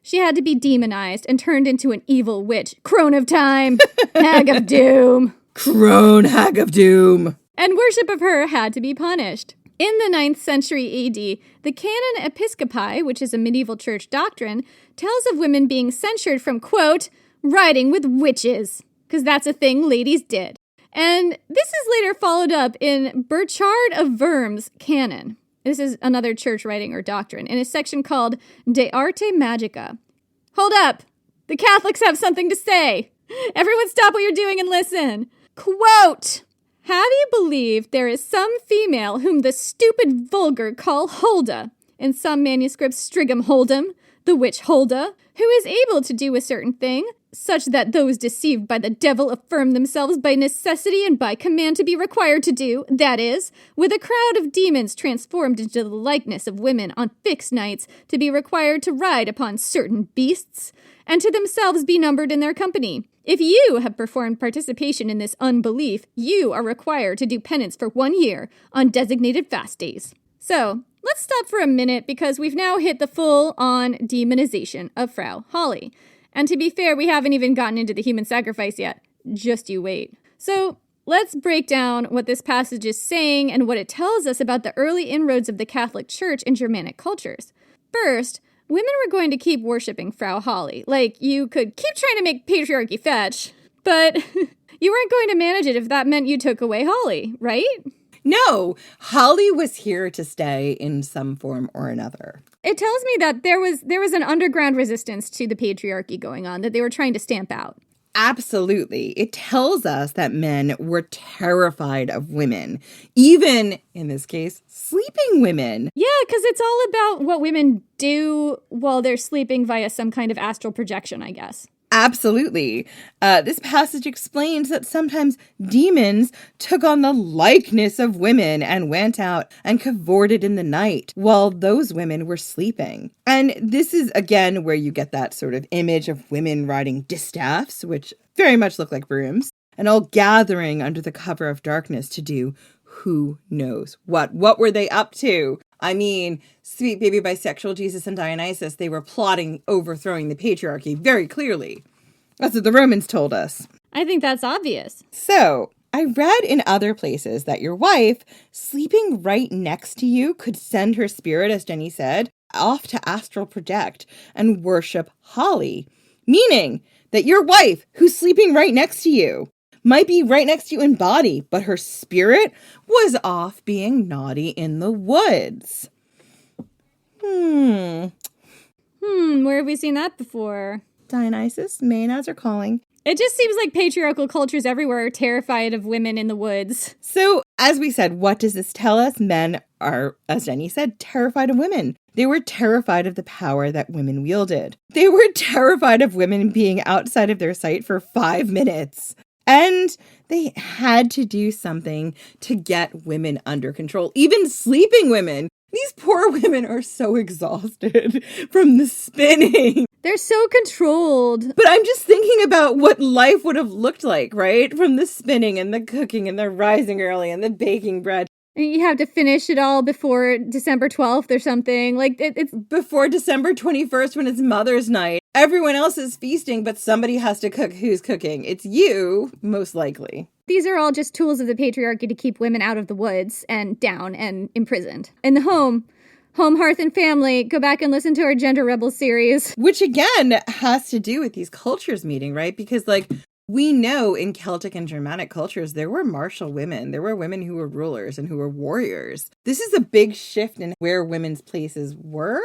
Speaker 5: She had to be demonized and turned into an evil witch. Crone of time. Hag of doom.
Speaker 4: Crone hag of doom.
Speaker 5: And worship of her had to be punished. In the 9th century AD, the Canon Episcopi, which is a medieval church doctrine, tells of women being censured from, quote, riding with witches, because that's a thing ladies did. And this is later followed up in Burchard of Worms' canon. This is another church writing or doctrine, in a section called De Arte Magica. Hold up! The Catholics have something to say! Everyone stop what you're doing and listen! Quote, Have you believed there is some female whom the stupid vulgar call Hulda, in some manuscripts Strigum Holdem, the witch Hulda, who is able to do a certain thing, such that those deceived by the devil affirm themselves by necessity and by command to be required to do, that is, with a crowd of demons transformed into the likeness of women on fixed nights, to be required to ride upon certain beasts, and to themselves be numbered in their company. If you have performed participation in this unbelief, you are required to do penance for 1 year on designated fast days. So, let's stop for a minute because we've now hit the full-on demonization of Frau Holle. And to be fair, we haven't even gotten into the human sacrifice yet. Just you wait. So, let's break down what this passage is saying and what it tells us about the early inroads of the Catholic Church in Germanic cultures. First, women were going to keep worshipping Frau Holle. Like, you could keep trying to make patriarchy fetch, but you weren't going to manage it if that meant you took away Holle, right?
Speaker 4: No, Holle was here to stay in some form or another.
Speaker 5: It tells me that there was an underground resistance to the patriarchy going on that they were trying to stamp out.
Speaker 4: Absolutely. It tells us that men were terrified of women, even, in this case, sleeping women.
Speaker 5: Yeah, because it's all about what women do while they're sleeping via some kind of astral projection, I guess.
Speaker 4: Absolutely. This passage explains that sometimes demons took on the likeness of women and went out and cavorted in the night while those women were sleeping. And this is, again, where you get that sort of image of women riding distaffs, which very much look like brooms, and all gathering under the cover of darkness to do who knows what. What were they up to? I mean, sweet baby bisexual Jesus and Dionysus, they were plotting overthrowing the patriarchy very clearly. That's what the Romans told us.
Speaker 5: I think that's obvious.
Speaker 4: So, I read in other places that your wife, sleeping right next to you, could send her spirit, as Jenny said, off to astral project and worship Holle. Meaning that your wife, who's sleeping right next to you, might be right next to you in body, but her spirit was off being naughty in the woods.
Speaker 5: Where have we seen that before?
Speaker 4: Dionysus, Maenads are calling.
Speaker 5: It just seems like patriarchal cultures everywhere are terrified of women in the woods.
Speaker 4: So, as we said, what does this tell us? Men are, as Jenny said, terrified of women. They were terrified of the power that women wielded. They were terrified of women being outside of their sight for 5 minutes. And they had to do something to get women under control, even sleeping women. These poor women are so exhausted from the spinning.
Speaker 5: They're so controlled.
Speaker 4: But I'm just thinking about what life would have looked like, right? From the spinning and the cooking and the rising early and the baking bread.
Speaker 5: And you have to finish it all before December 12th or something. Like, it's
Speaker 4: before December 21st when it's Mother's Night. Everyone else is feasting, but somebody has to cook. Who's cooking? It's you, most likely.
Speaker 5: These are all just tools of the patriarchy to keep women out of the woods and down and imprisoned. In the home, hearth, and family, go back and listen to our Gender Rebels series.
Speaker 4: Which, again, has to do with these cultures meeting, right? Because, we know in Celtic and Germanic cultures, there were martial women. There were women who were rulers and who were warriors. This is a big shift in where women's places were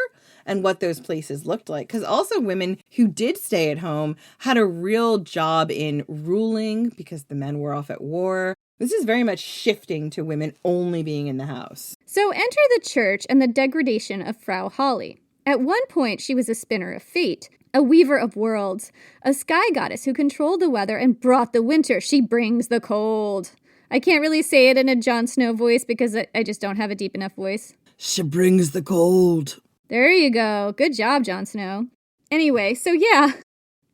Speaker 4: and what those places looked like. Because also women who did stay at home had a real job in ruling because the men were off at war. This is very much shifting to women only being in the house.
Speaker 5: So enter the church and the degradation of Frau Holle. At one point, she was a spinner of fate, a weaver of worlds, a sky goddess who controlled the weather and brought the winter. She brings the cold. I can't really say it in a Jon Snow voice because I just don't have a deep enough voice.
Speaker 4: She brings the cold.
Speaker 5: There you go. Good job, Jon Snow. Anyway, so yeah.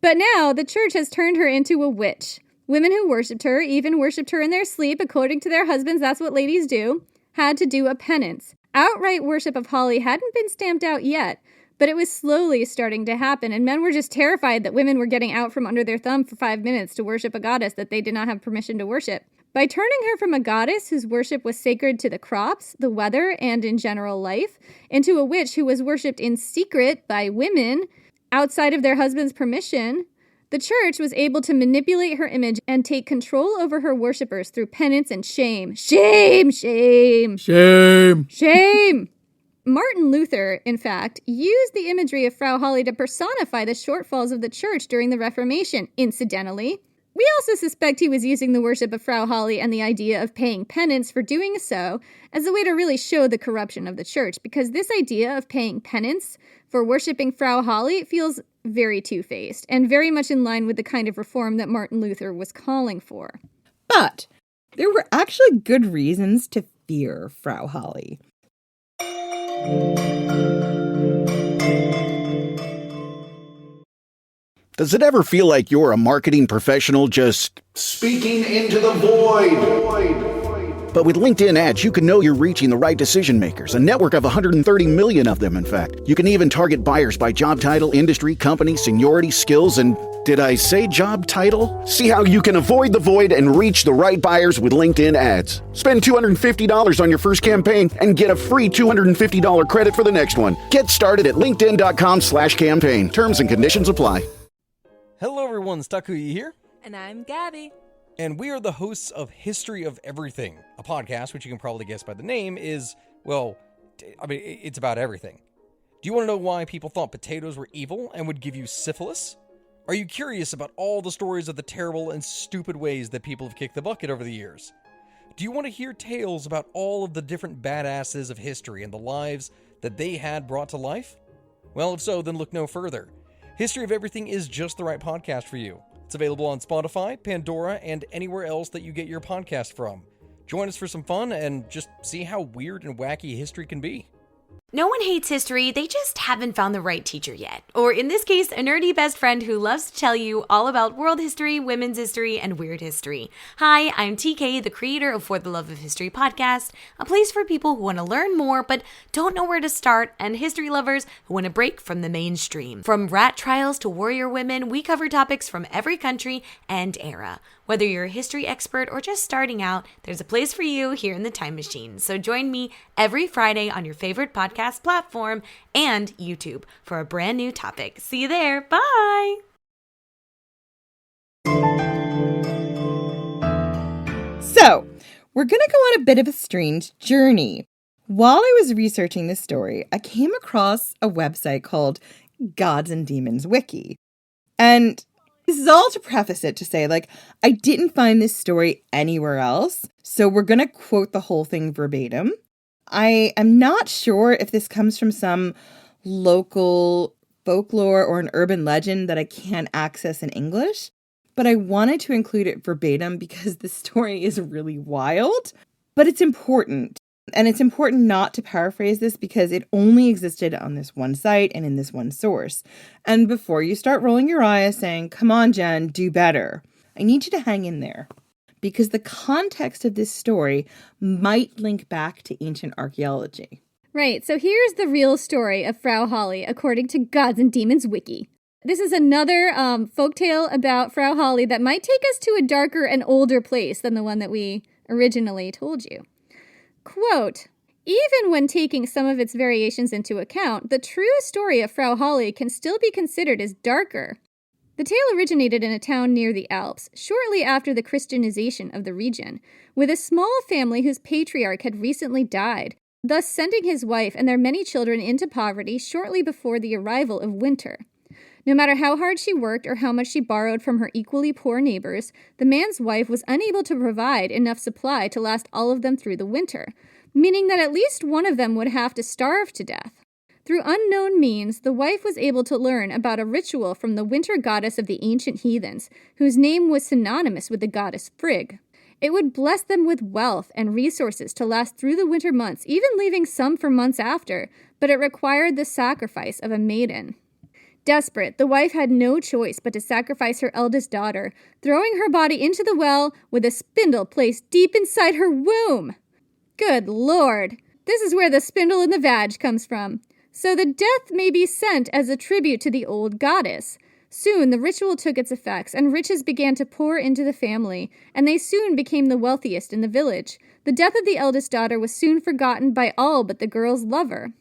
Speaker 5: But now the church has turned her into a witch. Women who worshipped her, even worshipped her in their sleep, according to their husbands, that's what ladies do, had to do a penance. Outright worship of Holle hadn't been stamped out yet, but it was slowly starting to happen, and men were just terrified that women were getting out from under their thumb for 5 minutes to worship a goddess that they did not have permission to worship. By turning her from a goddess whose worship was sacred to the crops, the weather, and in general life, into a witch who was worshipped in secret by women outside of their husband's permission, the church was able to manipulate her image and take control over her worshippers through penance and shame. Shame! Shame!
Speaker 4: Shame!
Speaker 5: Shame! Martin Luther, in fact, used the imagery of Frau Holle to personify the shortfalls of the church during the Reformation. Incidentally, We also suspect he was using the worship of Frau Holle and the idea of paying penance for doing so as a way to really show the corruption of the church, because this idea of paying penance for worshipping Frau Holle feels very two-faced and very much in line with the kind of reform that Martin Luther was calling for.
Speaker 4: But there were actually good reasons to fear Frau Holle.
Speaker 11: Does it ever feel like you're a marketing professional just speaking into the void? But with LinkedIn ads, you can know you're reaching the right decision makers, a network of 130 million of them, in fact. You can even target buyers by job title, industry, company, seniority, skills, and did I say job title? See how you can avoid the void and reach the right buyers with LinkedIn ads. Spend $250 on your first campaign and get a free $250 credit for the next one. Get started at linkedin.com/campaign. Terms and conditions apply.
Speaker 12: Hello everyone, Stakuyi here.
Speaker 9: And I'm Gabby.
Speaker 12: And we are the hosts of History of Everything, a podcast which you can probably guess by the name is, well, it's about everything. Do you want to know why people thought potatoes were evil and would give you syphilis? Are you curious about all the stories of the terrible and stupid ways that people have kicked the bucket over the years? Do you want to hear tales about all of the different badasses of history and the lives that they had brought to life? Well, if so, then look no further. History of Everything is just the right podcast for you. It's available on Spotify, Pandora, and anywhere else that you get your podcast from. Join us for some fun and just see how weird and wacky history can be.
Speaker 13: No one hates history, they just haven't found the right teacher yet. Or in this case, a nerdy best friend who loves to tell you all about world history, women's history, and weird history. Hi, I'm TK, the creator of For the Love of History podcast, a place for people who want to learn more but don't know where to start, and history lovers who want to break from the mainstream. From rat trials to warrior women, we cover topics from every country and era. Whether you're a history expert or just starting out, there's a place for you here in the Time Machine. So join me every Friday on your favorite podcast platform and YouTube for a brand new topic. See you there. Bye.
Speaker 4: So, we're going to go on a bit of a strange journey. While I was researching this story, I came across a website called Gods and Demons Wiki. And this is all to preface it to say, I didn't find this story anywhere else, so we're going to quote the whole thing verbatim. I am not sure if this comes from some local folklore or an urban legend that I can't access in English, but I wanted to include it verbatim because the story is really wild, but it's important. And it's important not to paraphrase this because it only existed on this one site and in this one source. And before you start rolling your eyes saying, come on, Jen, do better, I need you to hang in there because the context of this story might link back to ancient archaeology.
Speaker 5: Right, so here's the real story of Frau Holle according to Gods and Demons Wiki. This is another folktale about Frau Holle that might take us to a darker and older place than the one that we originally told you. Quote, even when taking some of its variations into account, the true story of Frau Holle can still be considered as darker. The tale originated in a town near the Alps, shortly after the Christianization of the region, with a small family whose patriarch had recently died, thus sending his wife and their many children into poverty shortly before the arrival of winter. No matter how hard she worked or how much she borrowed from her equally poor neighbors, the man's wife was unable to provide enough supply to last all of them through the winter, meaning that at least one of them would have to starve to death. Through unknown means, the wife was able to learn about a ritual from the winter goddess of the ancient heathens, whose name was synonymous with the goddess Frigg. It would bless them with wealth and resources to last through the winter months, even leaving some for months after, but it required the sacrifice of a maiden. Desperate, the wife had no choice but to sacrifice her eldest daughter, throwing her body into the well with a spindle placed deep inside her womb. Good Lord! This is where the spindle in the vag comes from. So the death may be sent as a tribute to the old goddess. Soon the ritual took its effects, and riches began to pour into the family, and they soon became the wealthiest in the village. The death of the eldest daughter was soon forgotten by all but the girl's lover.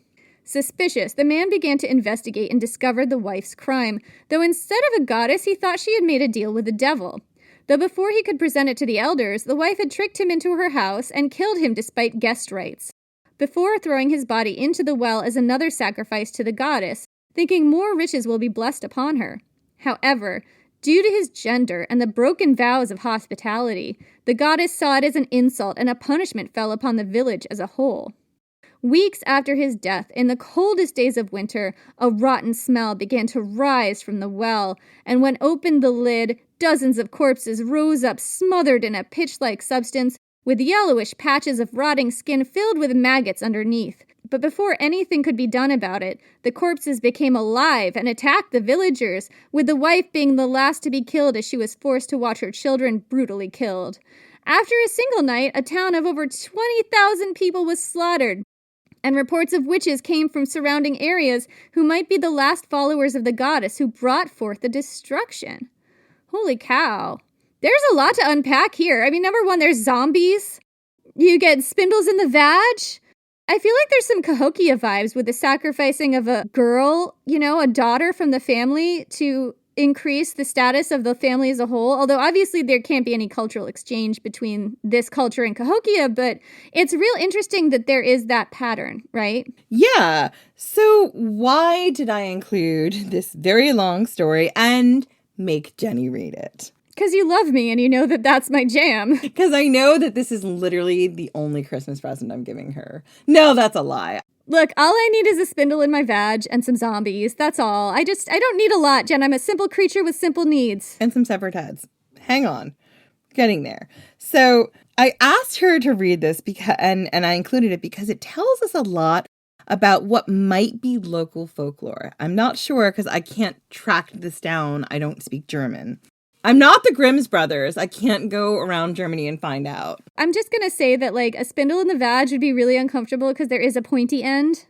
Speaker 5: Suspicious, the man began to investigate and discovered the wife's crime, though instead of a goddess, he thought she had made a deal with the devil. Though before he could present it to the elders, the wife had tricked him into her house and killed him despite guest rights, before throwing his body into the well as another sacrifice to the goddess, thinking more riches will be blessed upon her. However, Due to his gender and the broken vows of hospitality, the goddess saw it as an insult and a punishment fell upon the village as a whole. Weeks after his death, in the coldest days of winter, a rotten smell began to rise from the well, and when opened the lid, dozens of corpses rose up smothered in a pitch-like substance, with yellowish patches of rotting skin filled with maggots underneath. But before anything could be done about it, the corpses became alive and attacked the villagers, with the wife being the last to be killed as she was forced to watch her children brutally killed. After a single night, a town of over 20,000 people was slaughtered, and reports of witches came from surrounding areas who might be the last followers of the goddess who brought forth the destruction. Holy cow. There's a lot to unpack here. I mean, number one, there's zombies. You get spindles in the vag. I feel like there's some Cahokia vibes with the sacrificing of a girl, a daughter from the family to increase the status of the family as a whole. Although obviously there can't be any cultural exchange between this culture and Cahokia, but it's real interesting that there is that pattern, right?
Speaker 4: Yeah. So why did I include this very long story and make Jenny read it?
Speaker 5: Because you love me and you know that that's my jam.
Speaker 4: Because I know that this is literally the only Christmas present I'm giving her. No, that's a lie.
Speaker 5: Look, all I need is a spindle in my vag and some zombies. That's all. I don't need a lot, Jen. I'm a simple creature with simple needs.
Speaker 4: And some severed heads. Hang on. Getting there. So I asked her to read this because, and I included it because it tells us a lot about what might be local folklore. I'm not sure because I can't track this down. I don't speak German. I'm not the Grimm's brothers. I can't go around Germany and find out.
Speaker 5: I'm just going to say that, a spindle in the vag would be really uncomfortable because there is a pointy end.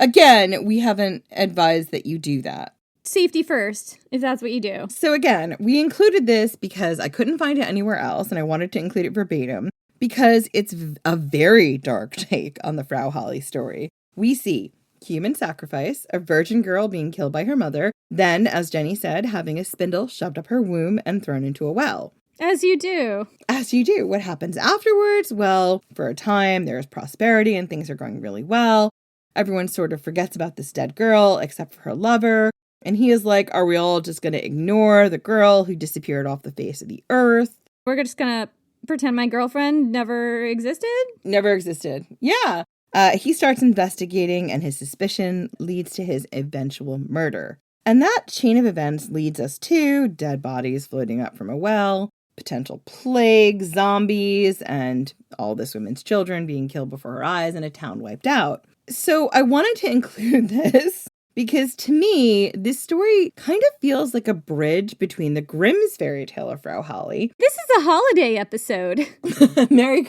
Speaker 4: Again, we haven't advised that you do that.
Speaker 5: Safety first, if that's what you do.
Speaker 4: So again, we included this because I couldn't find it anywhere else, and I wanted to include it verbatim because it's a very dark take on the Frau Holle story. We see human sacrifice, a virgin girl being killed by her mother, then, as Jenny said, having a spindle shoved up her womb and thrown into a well.
Speaker 5: As you do.
Speaker 4: As you do. What happens afterwards? Well, for a time, there's prosperity and things are going really well. Everyone sort of forgets about this dead girl, except for her lover. And he is like, are we all just going to ignore the girl who disappeared off the face of the earth?
Speaker 5: We're just going to pretend my girlfriend never existed?
Speaker 4: Never existed. Yeah. He starts investigating, and his suspicion leads to his eventual murder. And that chain of events leads us to dead bodies floating up from a well, potential plague, zombies, and all this woman's children being killed before her eyes, and a town wiped out. So I wanted to include this because to me, this story kind of feels like a bridge between the Grimm's fairy tale of Frau Holle.
Speaker 5: This is a holiday episode.
Speaker 4: Merry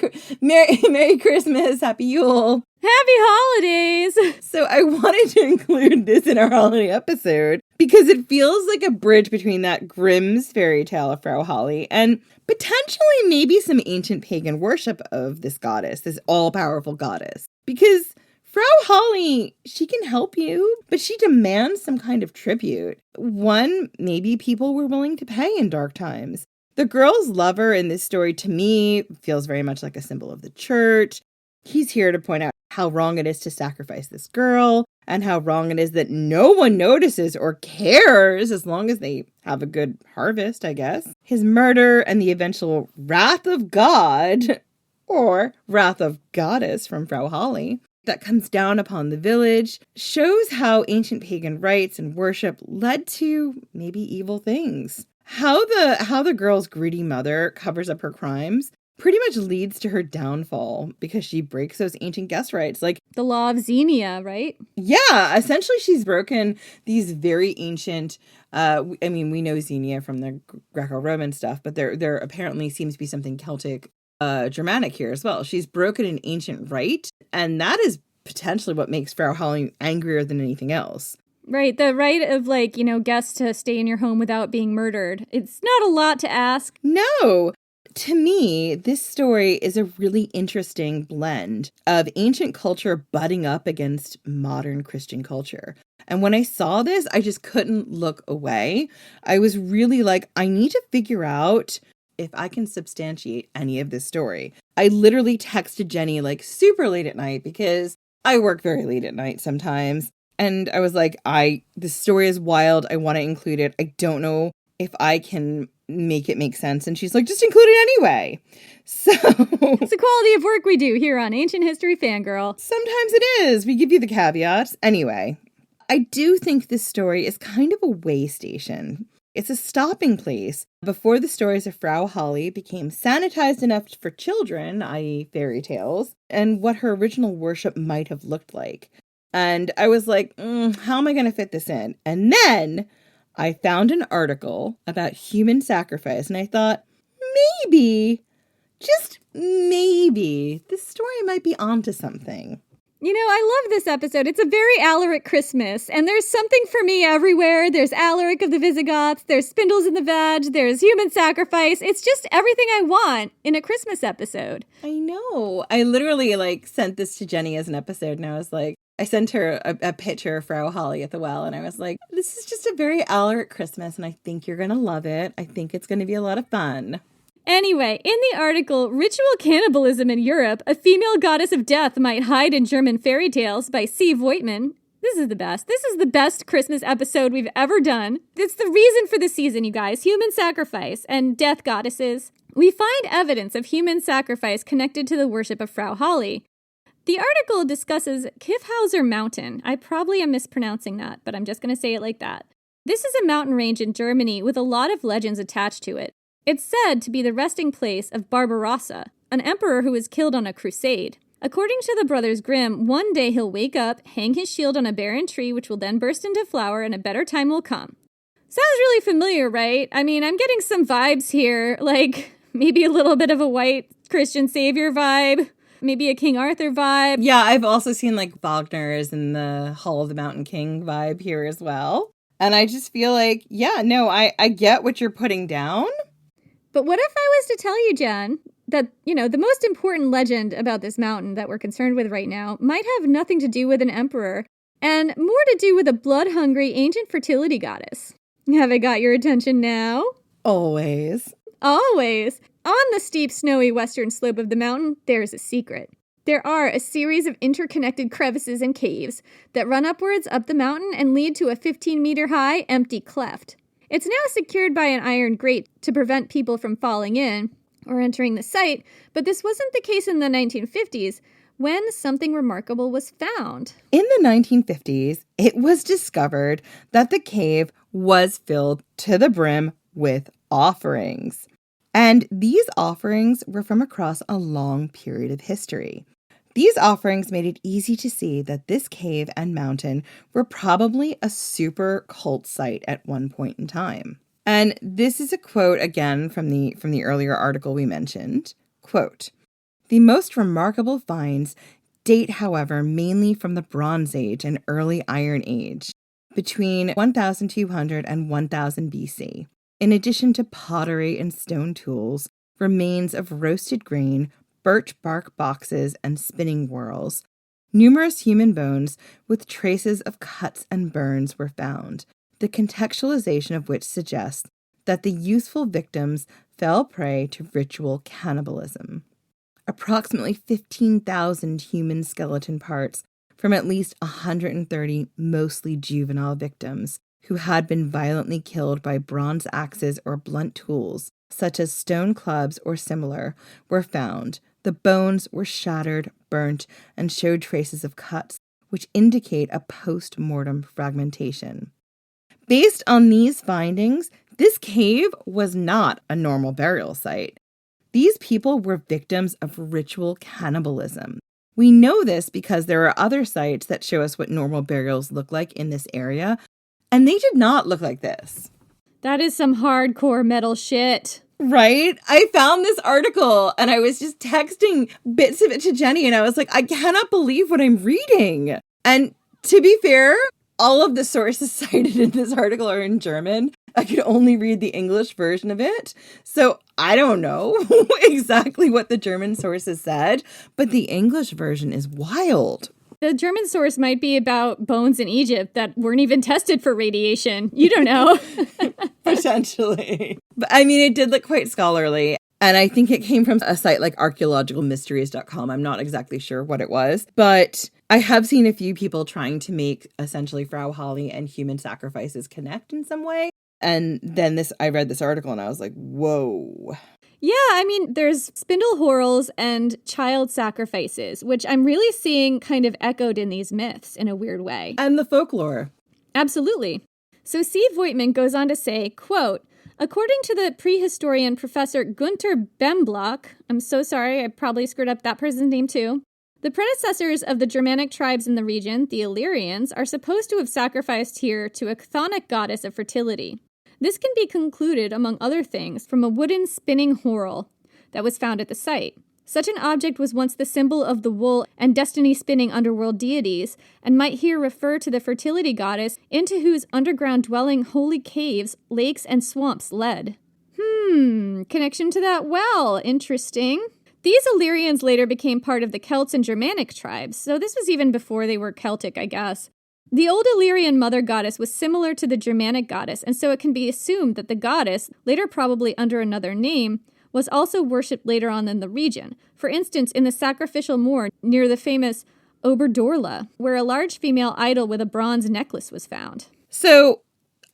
Speaker 4: Christmas, Happy Yule.
Speaker 5: Happy holidays!
Speaker 4: So I wanted to include this in our holiday episode because it feels like a bridge between that Grimm's fairy tale of Frau Holle and potentially maybe some ancient pagan worship of this goddess, this all-powerful goddess. Because Frau Holle, she can help you, but she demands some kind of tribute. One, maybe people were willing to pay in dark times. The girl's lover in this story, to me, feels very much like a symbol of the church. He's here to point out how wrong it is to sacrifice this girl and how wrong it is that no one notices or cares as long as they have a good harvest, I guess. His murder and the eventual wrath of God, or wrath of goddess from Frau Holle, that comes down upon the village shows how ancient pagan rites and worship led to maybe evil things. How the girl's greedy mother covers up her crimes pretty much leads to her downfall because she breaks those ancient guest rites. Like
Speaker 5: the law of Xenia, right?
Speaker 4: Yeah, essentially she's broken these very ancient, we know Xenia from the Greco-Roman stuff, but there apparently seems to be something Celtic, Germanic here as well. She's broken an ancient rite, and that is potentially what makes Frau Holle angrier than anything else.
Speaker 5: Right, the right of, guests to stay in your home without being murdered. It's not a lot to ask.
Speaker 4: No! To me, this story is a really interesting blend of ancient culture butting up against modern Christian culture. And when I saw this, I just couldn't look away. I was really like, I need to figure out if I can substantiate any of this story. I literally texted Jenny super late at night because I work very late at night sometimes. And I was like, this story is wild. I want to include it. I don't know if I can make it make sense. And she's like, just include it anyway. So
Speaker 5: it's the quality of work we do here on Ancient History Fangirl.
Speaker 4: Sometimes it is. We give you the caveats. Anyway, I do think this story is kind of a way station. It's a stopping place before the stories of Frau Holle became sanitized enough for children, i.e. fairy tales, and what her original worship might have looked like. And I was like, how am I going to fit this in? And then I found an article about human sacrifice, and I thought, maybe, just maybe, this story might be onto something.
Speaker 5: You know, I love this episode. It's a very Alaric Christmas, and there's something for me everywhere. There's Alaric of the Visigoths, there's spindles in the veg, there's human sacrifice. It's just everything I want in a Christmas episode.
Speaker 4: I know. I literally, sent this to Jenny as an episode, and I was like, I sent her a picture of Frau Holle at the well, and I was like, this is just a very Alaric Christmas, and I think you're going to love it. I think it's going to be a lot of fun.
Speaker 5: Anyway, in the article, Ritual Cannibalism in Europe, a female goddess of death might hide in German fairy tales by C. Voigtman. This is the best. This is the best Christmas episode we've ever done. It's the reason for the season, you guys. Human sacrifice and death goddesses. We find evidence of human sacrifice connected to the worship of Frau Holle. The article discusses Kyffhauser Mountain. I probably am mispronouncing that, but I'm just going to say it like that. This is a mountain range in Germany with a lot of legends attached to it. It's said to be the resting place of Barbarossa, an emperor who was killed on a crusade. According to the Brothers Grimm, one day he'll wake up, hang his shield on a barren tree, which will then burst into flower, and a better time will come. Sounds really familiar, right? I mean, I'm getting some vibes here, like maybe a little bit of a white Christian savior vibe, maybe a King Arthur vibe.
Speaker 4: Yeah, I've also seen Wagner's and the Hall of the Mountain King vibe here as well. And I just feel like, I get what you're putting down.
Speaker 5: But what if I was to tell you, Jen, that, the most important legend about this mountain that we're concerned with right now might have nothing to do with an emperor and more to do with a blood-hungry ancient fertility goddess? Have I got your attention now?
Speaker 4: Always.
Speaker 5: Always. On the steep, snowy western slope of the mountain, there's a secret. There are a series of interconnected crevices and caves that run upwards up the mountain and lead to a 15-meter-high empty cleft. It's now secured by an iron grate to prevent people from falling in or entering the site, but this wasn't the case in the 1950s when something remarkable was found.
Speaker 4: In the 1950s, it was discovered that the cave was filled to the brim with offerings. And these offerings were from across a long period of history. These offerings made it easy to see that this cave and mountain were probably a super cult site at one point in time. And this is a quote again from the earlier article we mentioned. Quote, "The most remarkable finds date, however, mainly from the Bronze Age and early Iron Age, between 1200 and 1000 BC. In addition to pottery and stone tools, remains of roasted grain, birch bark boxes, and spinning whorls. Numerous human bones with traces of cuts and burns were found, the contextualization of which suggests that the youthful victims fell prey to ritual cannibalism. Approximately 15,000 human skeleton parts from at least 130 mostly juvenile victims who had been violently killed by bronze axes or blunt tools, such as stone clubs or similar, were found. The bones were shattered, burnt, and showed traces of cuts, which indicate a post-mortem fragmentation. Based on these findings, this cave was not a normal burial site. These people were victims of ritual cannibalism. We know this because there are other sites that show us what normal burials look like in this area, and they did not look like this.
Speaker 5: That is some hardcore metal shit.
Speaker 4: Right? I found this article and I was just texting bits of it to Jenny and I was like, I cannot believe what I'm reading. And to be fair, all of the sources cited in this article are in German. I could only read the English version of it. So I don't know exactly what the German sources said, but the English version is wild.
Speaker 5: The German source might be about bones in Egypt that weren't even tested for radiation. You don't know.
Speaker 4: Potentially. But I mean, it did look quite scholarly. And I think it came from a site like archaeologicalmysteries.com. I'm not exactly sure what it was. But I have seen a few people trying to make essentially Frau Holle and human sacrifices connect in some way. And then I read this article and I was like, whoa.
Speaker 5: Yeah, I mean, there's spindle whorls and child sacrifices, which I'm really seeing kind of echoed in these myths in a weird way.
Speaker 4: And the folklore.
Speaker 5: Absolutely. So C. Voigtman goes on to say, quote, according to the prehistorian Professor Gunther Bemblock, I'm so sorry, I probably screwed up that person's name too, the predecessors of the Germanic tribes in the region, the Illyrians, are supposed to have sacrificed here to a chthonic goddess of fertility. This can be concluded, among other things, from a wooden spinning whorl that was found at the site. Such an object was once the symbol of the wool and destiny-spinning underworld deities, and might here refer to the fertility goddess into whose underground dwelling holy caves, lakes, and swamps led. Connection to that well. Interesting. These Illyrians later became part of the Celts and Germanic tribes, so this was even before they were Celtic, I guess. The old Illyrian mother goddess was similar to the Germanic goddess, and so it can be assumed that the goddess, later probably under another name, was also worshipped later on in the region. For instance, in the sacrificial moor near the famous Oberdorla, where a large female idol with a bronze necklace was found.
Speaker 4: So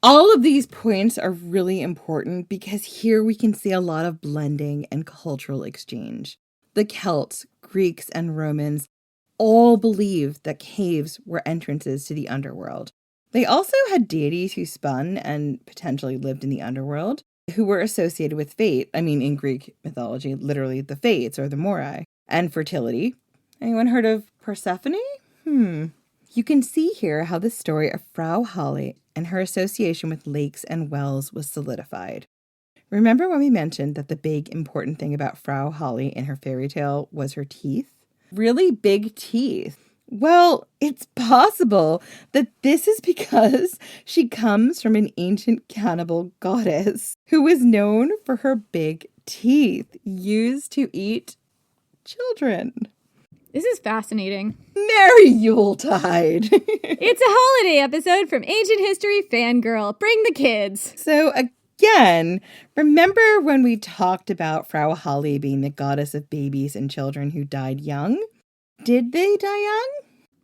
Speaker 4: all of these points are really important because here we can see a lot of blending and cultural exchange. The Celts, Greeks, and Romans all believed that caves were entrances to the underworld. They also had deities who spun and potentially lived in the underworld, who were associated with fate. I mean, in Greek mythology, literally the fates or the Moirai. And fertility. Anyone heard of Persephone? You can see here how the story of Frau Holle and her association with lakes and wells was solidified. Remember when we mentioned that the big important thing about Frau Holle in her fairy tale was her teeth? Really big teeth. Well, it's possible that this is because she comes from an ancient cannibal goddess who was known for her big teeth used to eat children.
Speaker 5: This is fascinating.
Speaker 4: Merry Yuletide!
Speaker 5: It's a holiday episode from Ancient History Fangirl. Bring the kids.
Speaker 4: So again, remember when we talked about Frau Holle being the goddess of babies and children who died young? Did they die young?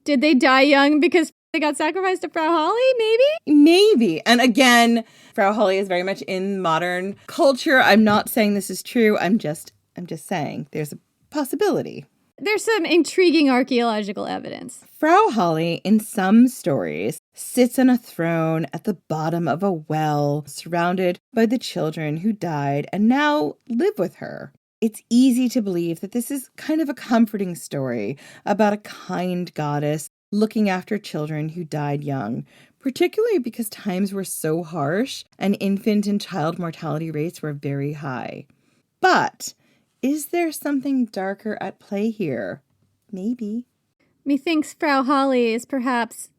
Speaker 5: Did they die young because they got sacrificed to Frau Holle, maybe?
Speaker 4: Maybe. And again, Frau Holle is very much in modern culture. I'm not saying this is true. I'm just saying there's a possibility.
Speaker 5: There's some intriguing archaeological evidence.
Speaker 4: Frau Holle, in some stories, sits on a throne at the bottom of a well, surrounded by the children who died and now live with her. It's easy to believe that this is kind of a comforting story about a kind goddess looking after children who died young, particularly because times were so harsh and infant and child mortality rates were very high. But is there something darker at play here? Maybe.
Speaker 5: Methinks Frau Holle is perhaps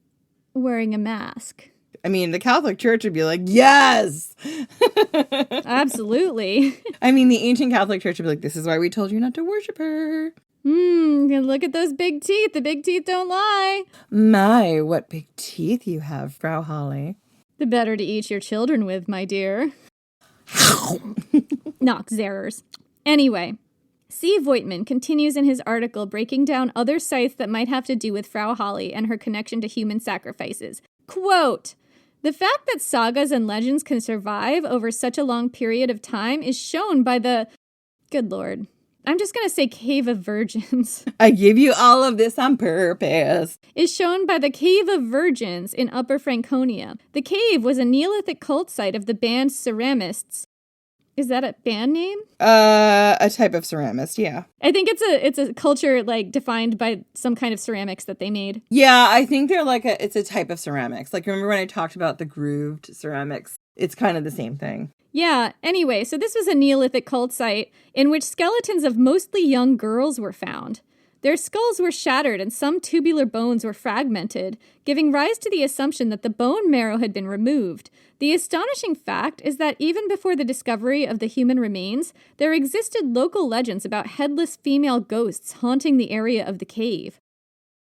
Speaker 5: wearing a mask.
Speaker 4: I mean, the Catholic Church would be like, yes!
Speaker 5: Absolutely.
Speaker 4: I mean, the ancient Catholic Church would be like, this is why we told you not to worship her.
Speaker 5: Look at those big teeth. The big teeth don't lie.
Speaker 4: My, what big teeth you have, Frau Holle.
Speaker 5: The better to eat your children with, my dear. Noxerers. Anyway, C. Voigtman continues in his article breaking down other sites that might have to do with Frau Holle and her connection to human sacrifices. Quote, the fact that sagas and legends can survive over such a long period of time is shown by the, good Lord, I'm just going to say Cave of Virgins.
Speaker 4: I give you all of this on purpose.
Speaker 5: Is shown by the Cave of Virgins in Upper Franconia. The cave was a Neolithic cult site of the band Ceramists. Is that a band name?
Speaker 4: A type of ceramist, yeah.
Speaker 5: I think it's a culture like defined by some kind of ceramics that they made.
Speaker 4: Yeah, I think they're it's a type of ceramics. Like, remember when I talked about the grooved ceramics? It's kind of the same thing.
Speaker 5: Yeah, anyway, so this was a Neolithic cult site in which skeletons of mostly young girls were found. Their skulls were shattered and some tubular bones were fragmented, giving rise to the assumption that the bone marrow had been removed. The astonishing fact is that even before the discovery of the human remains, there existed local legends about headless female ghosts haunting the area of the cave.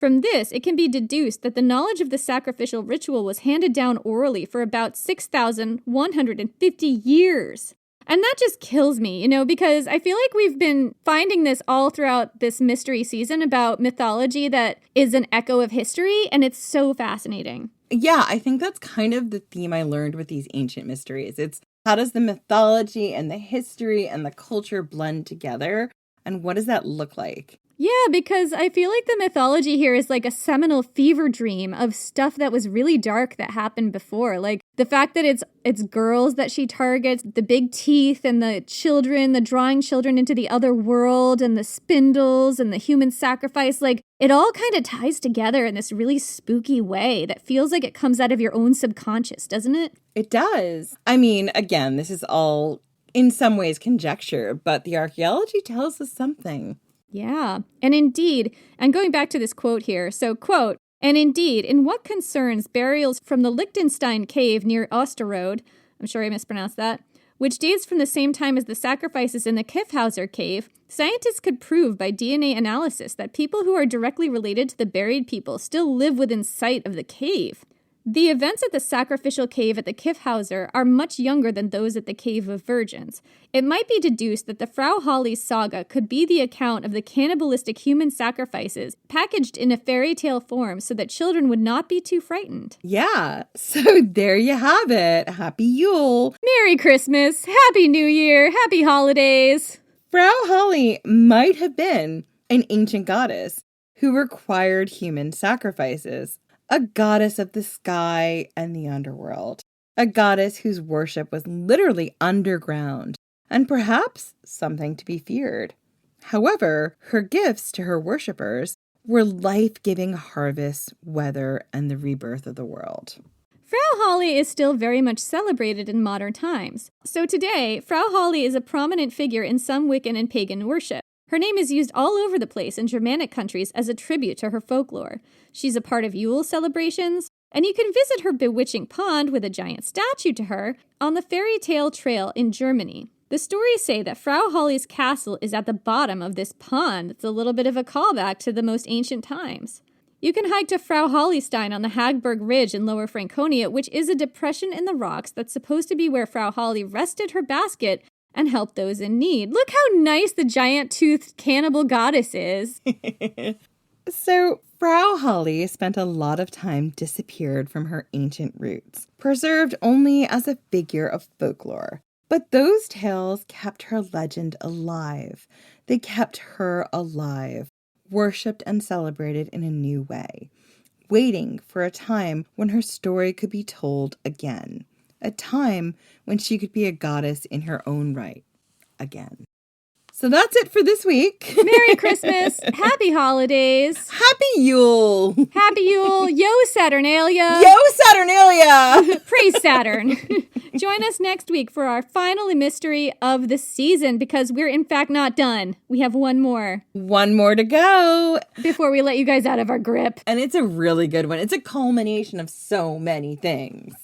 Speaker 5: From this, it can be deduced that the knowledge of the sacrificial ritual was handed down orally for about 6,150 years. And that just kills me, because I feel like we've been finding this all throughout this mystery season about mythology that is an echo of history, and it's so fascinating.
Speaker 4: Yeah, I think that's kind of the theme I learned with these ancient mysteries. It's how does the mythology and the history and the culture blend together? And what does that look like?
Speaker 5: Yeah, because I feel like the mythology here is like a seminal fever dream of stuff that was really dark that happened before. Like the fact that it's girls that she targets, the big teeth and the children, the drawing children into the other world and the spindles and the human sacrifice. Like it all kind of ties together in this really spooky way that feels like it comes out of your own subconscious, doesn't it?
Speaker 4: It does. I mean, again, this is all in some ways conjecture, but the archaeology tells us something.
Speaker 5: Yeah. And indeed, and going back to this quote here, so quote, "And indeed, in what concerns burials from the Liechtenstein cave near Osterode," I'm sure I mispronounced that, "which dates from the same time as the sacrifices in the Kiffhauser cave, scientists could prove by DNA analysis that people who are directly related to the buried people still live within sight of the cave. The events at the sacrificial cave at the Kiffhauser are much younger than those at the Cave of Virgins. It might be deduced that the Frau Holle saga could be the account of the cannibalistic human sacrifices packaged in a fairy tale form so that children would not be too frightened."
Speaker 4: Yeah, so there you have it. Happy Yule.
Speaker 5: Merry Christmas, Happy New Year, Happy Holidays.
Speaker 4: Frau Holle might have been an ancient goddess who required human sacrifices. A goddess of the sky and the underworld. A goddess whose worship was literally underground, and perhaps something to be feared. However, her gifts to her worshippers were life-giving harvests, weather, and the rebirth of the world.
Speaker 5: Frau Holle is still very much celebrated in modern times. So today, Frau Holle is a prominent figure in some Wiccan and pagan worship. Her name is used all over the place in Germanic countries as a tribute to her folklore. She's a part of Yule celebrations, and you can visit her bewitching pond with a giant statue to her on the Fairy Tale Trail in Germany. The stories say that Frau Holle's castle is at the bottom of this pond. It's a little bit of a callback to the most ancient times. You can hike to Frau Hollestein on the Hagberg Ridge in Lower Franconia, which is a depression in the rocks that's supposed to be where Frau Holle rested her basket and help those in need. Look how nice the giant-toothed cannibal goddess is.
Speaker 4: So, Frau Holle spent a lot of time disappeared from her ancient roots, preserved only as a figure of folklore. But those tales kept her legend alive. They kept her alive, worshipped and celebrated in a new way, waiting for a time when her story could be told again. A time when she could be a goddess in her own right, again. So that's it for this week.
Speaker 5: Merry Christmas. Happy holidays.
Speaker 4: Happy Yule.
Speaker 5: Happy Yule. Yo, Saturnalia.
Speaker 4: Yo, Saturnalia.
Speaker 5: Praise Saturn. Join us next week for our final mystery of the season, because we're in fact not done. We have one more.
Speaker 4: One more to go.
Speaker 5: Before we let you guys out of our grip.
Speaker 4: And it's a really good one. It's a culmination of so many things.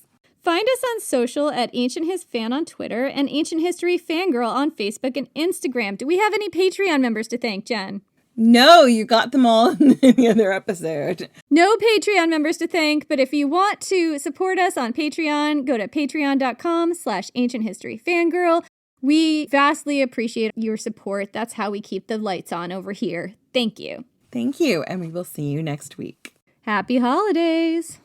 Speaker 5: Find us on social at Ancient His Fan on Twitter and Ancient History Fangirl on Facebook and Instagram. Do we have any Patreon members to thank, Jen?
Speaker 4: No, you got them all in the other episode.
Speaker 5: No Patreon members to thank, but if you want to support us on Patreon, go to patreon.com/ancienthistoryfangirl. We vastly appreciate your support. That's how we keep the lights on over here. Thank you.
Speaker 4: Thank you, and we will see you next week.
Speaker 5: Happy holidays.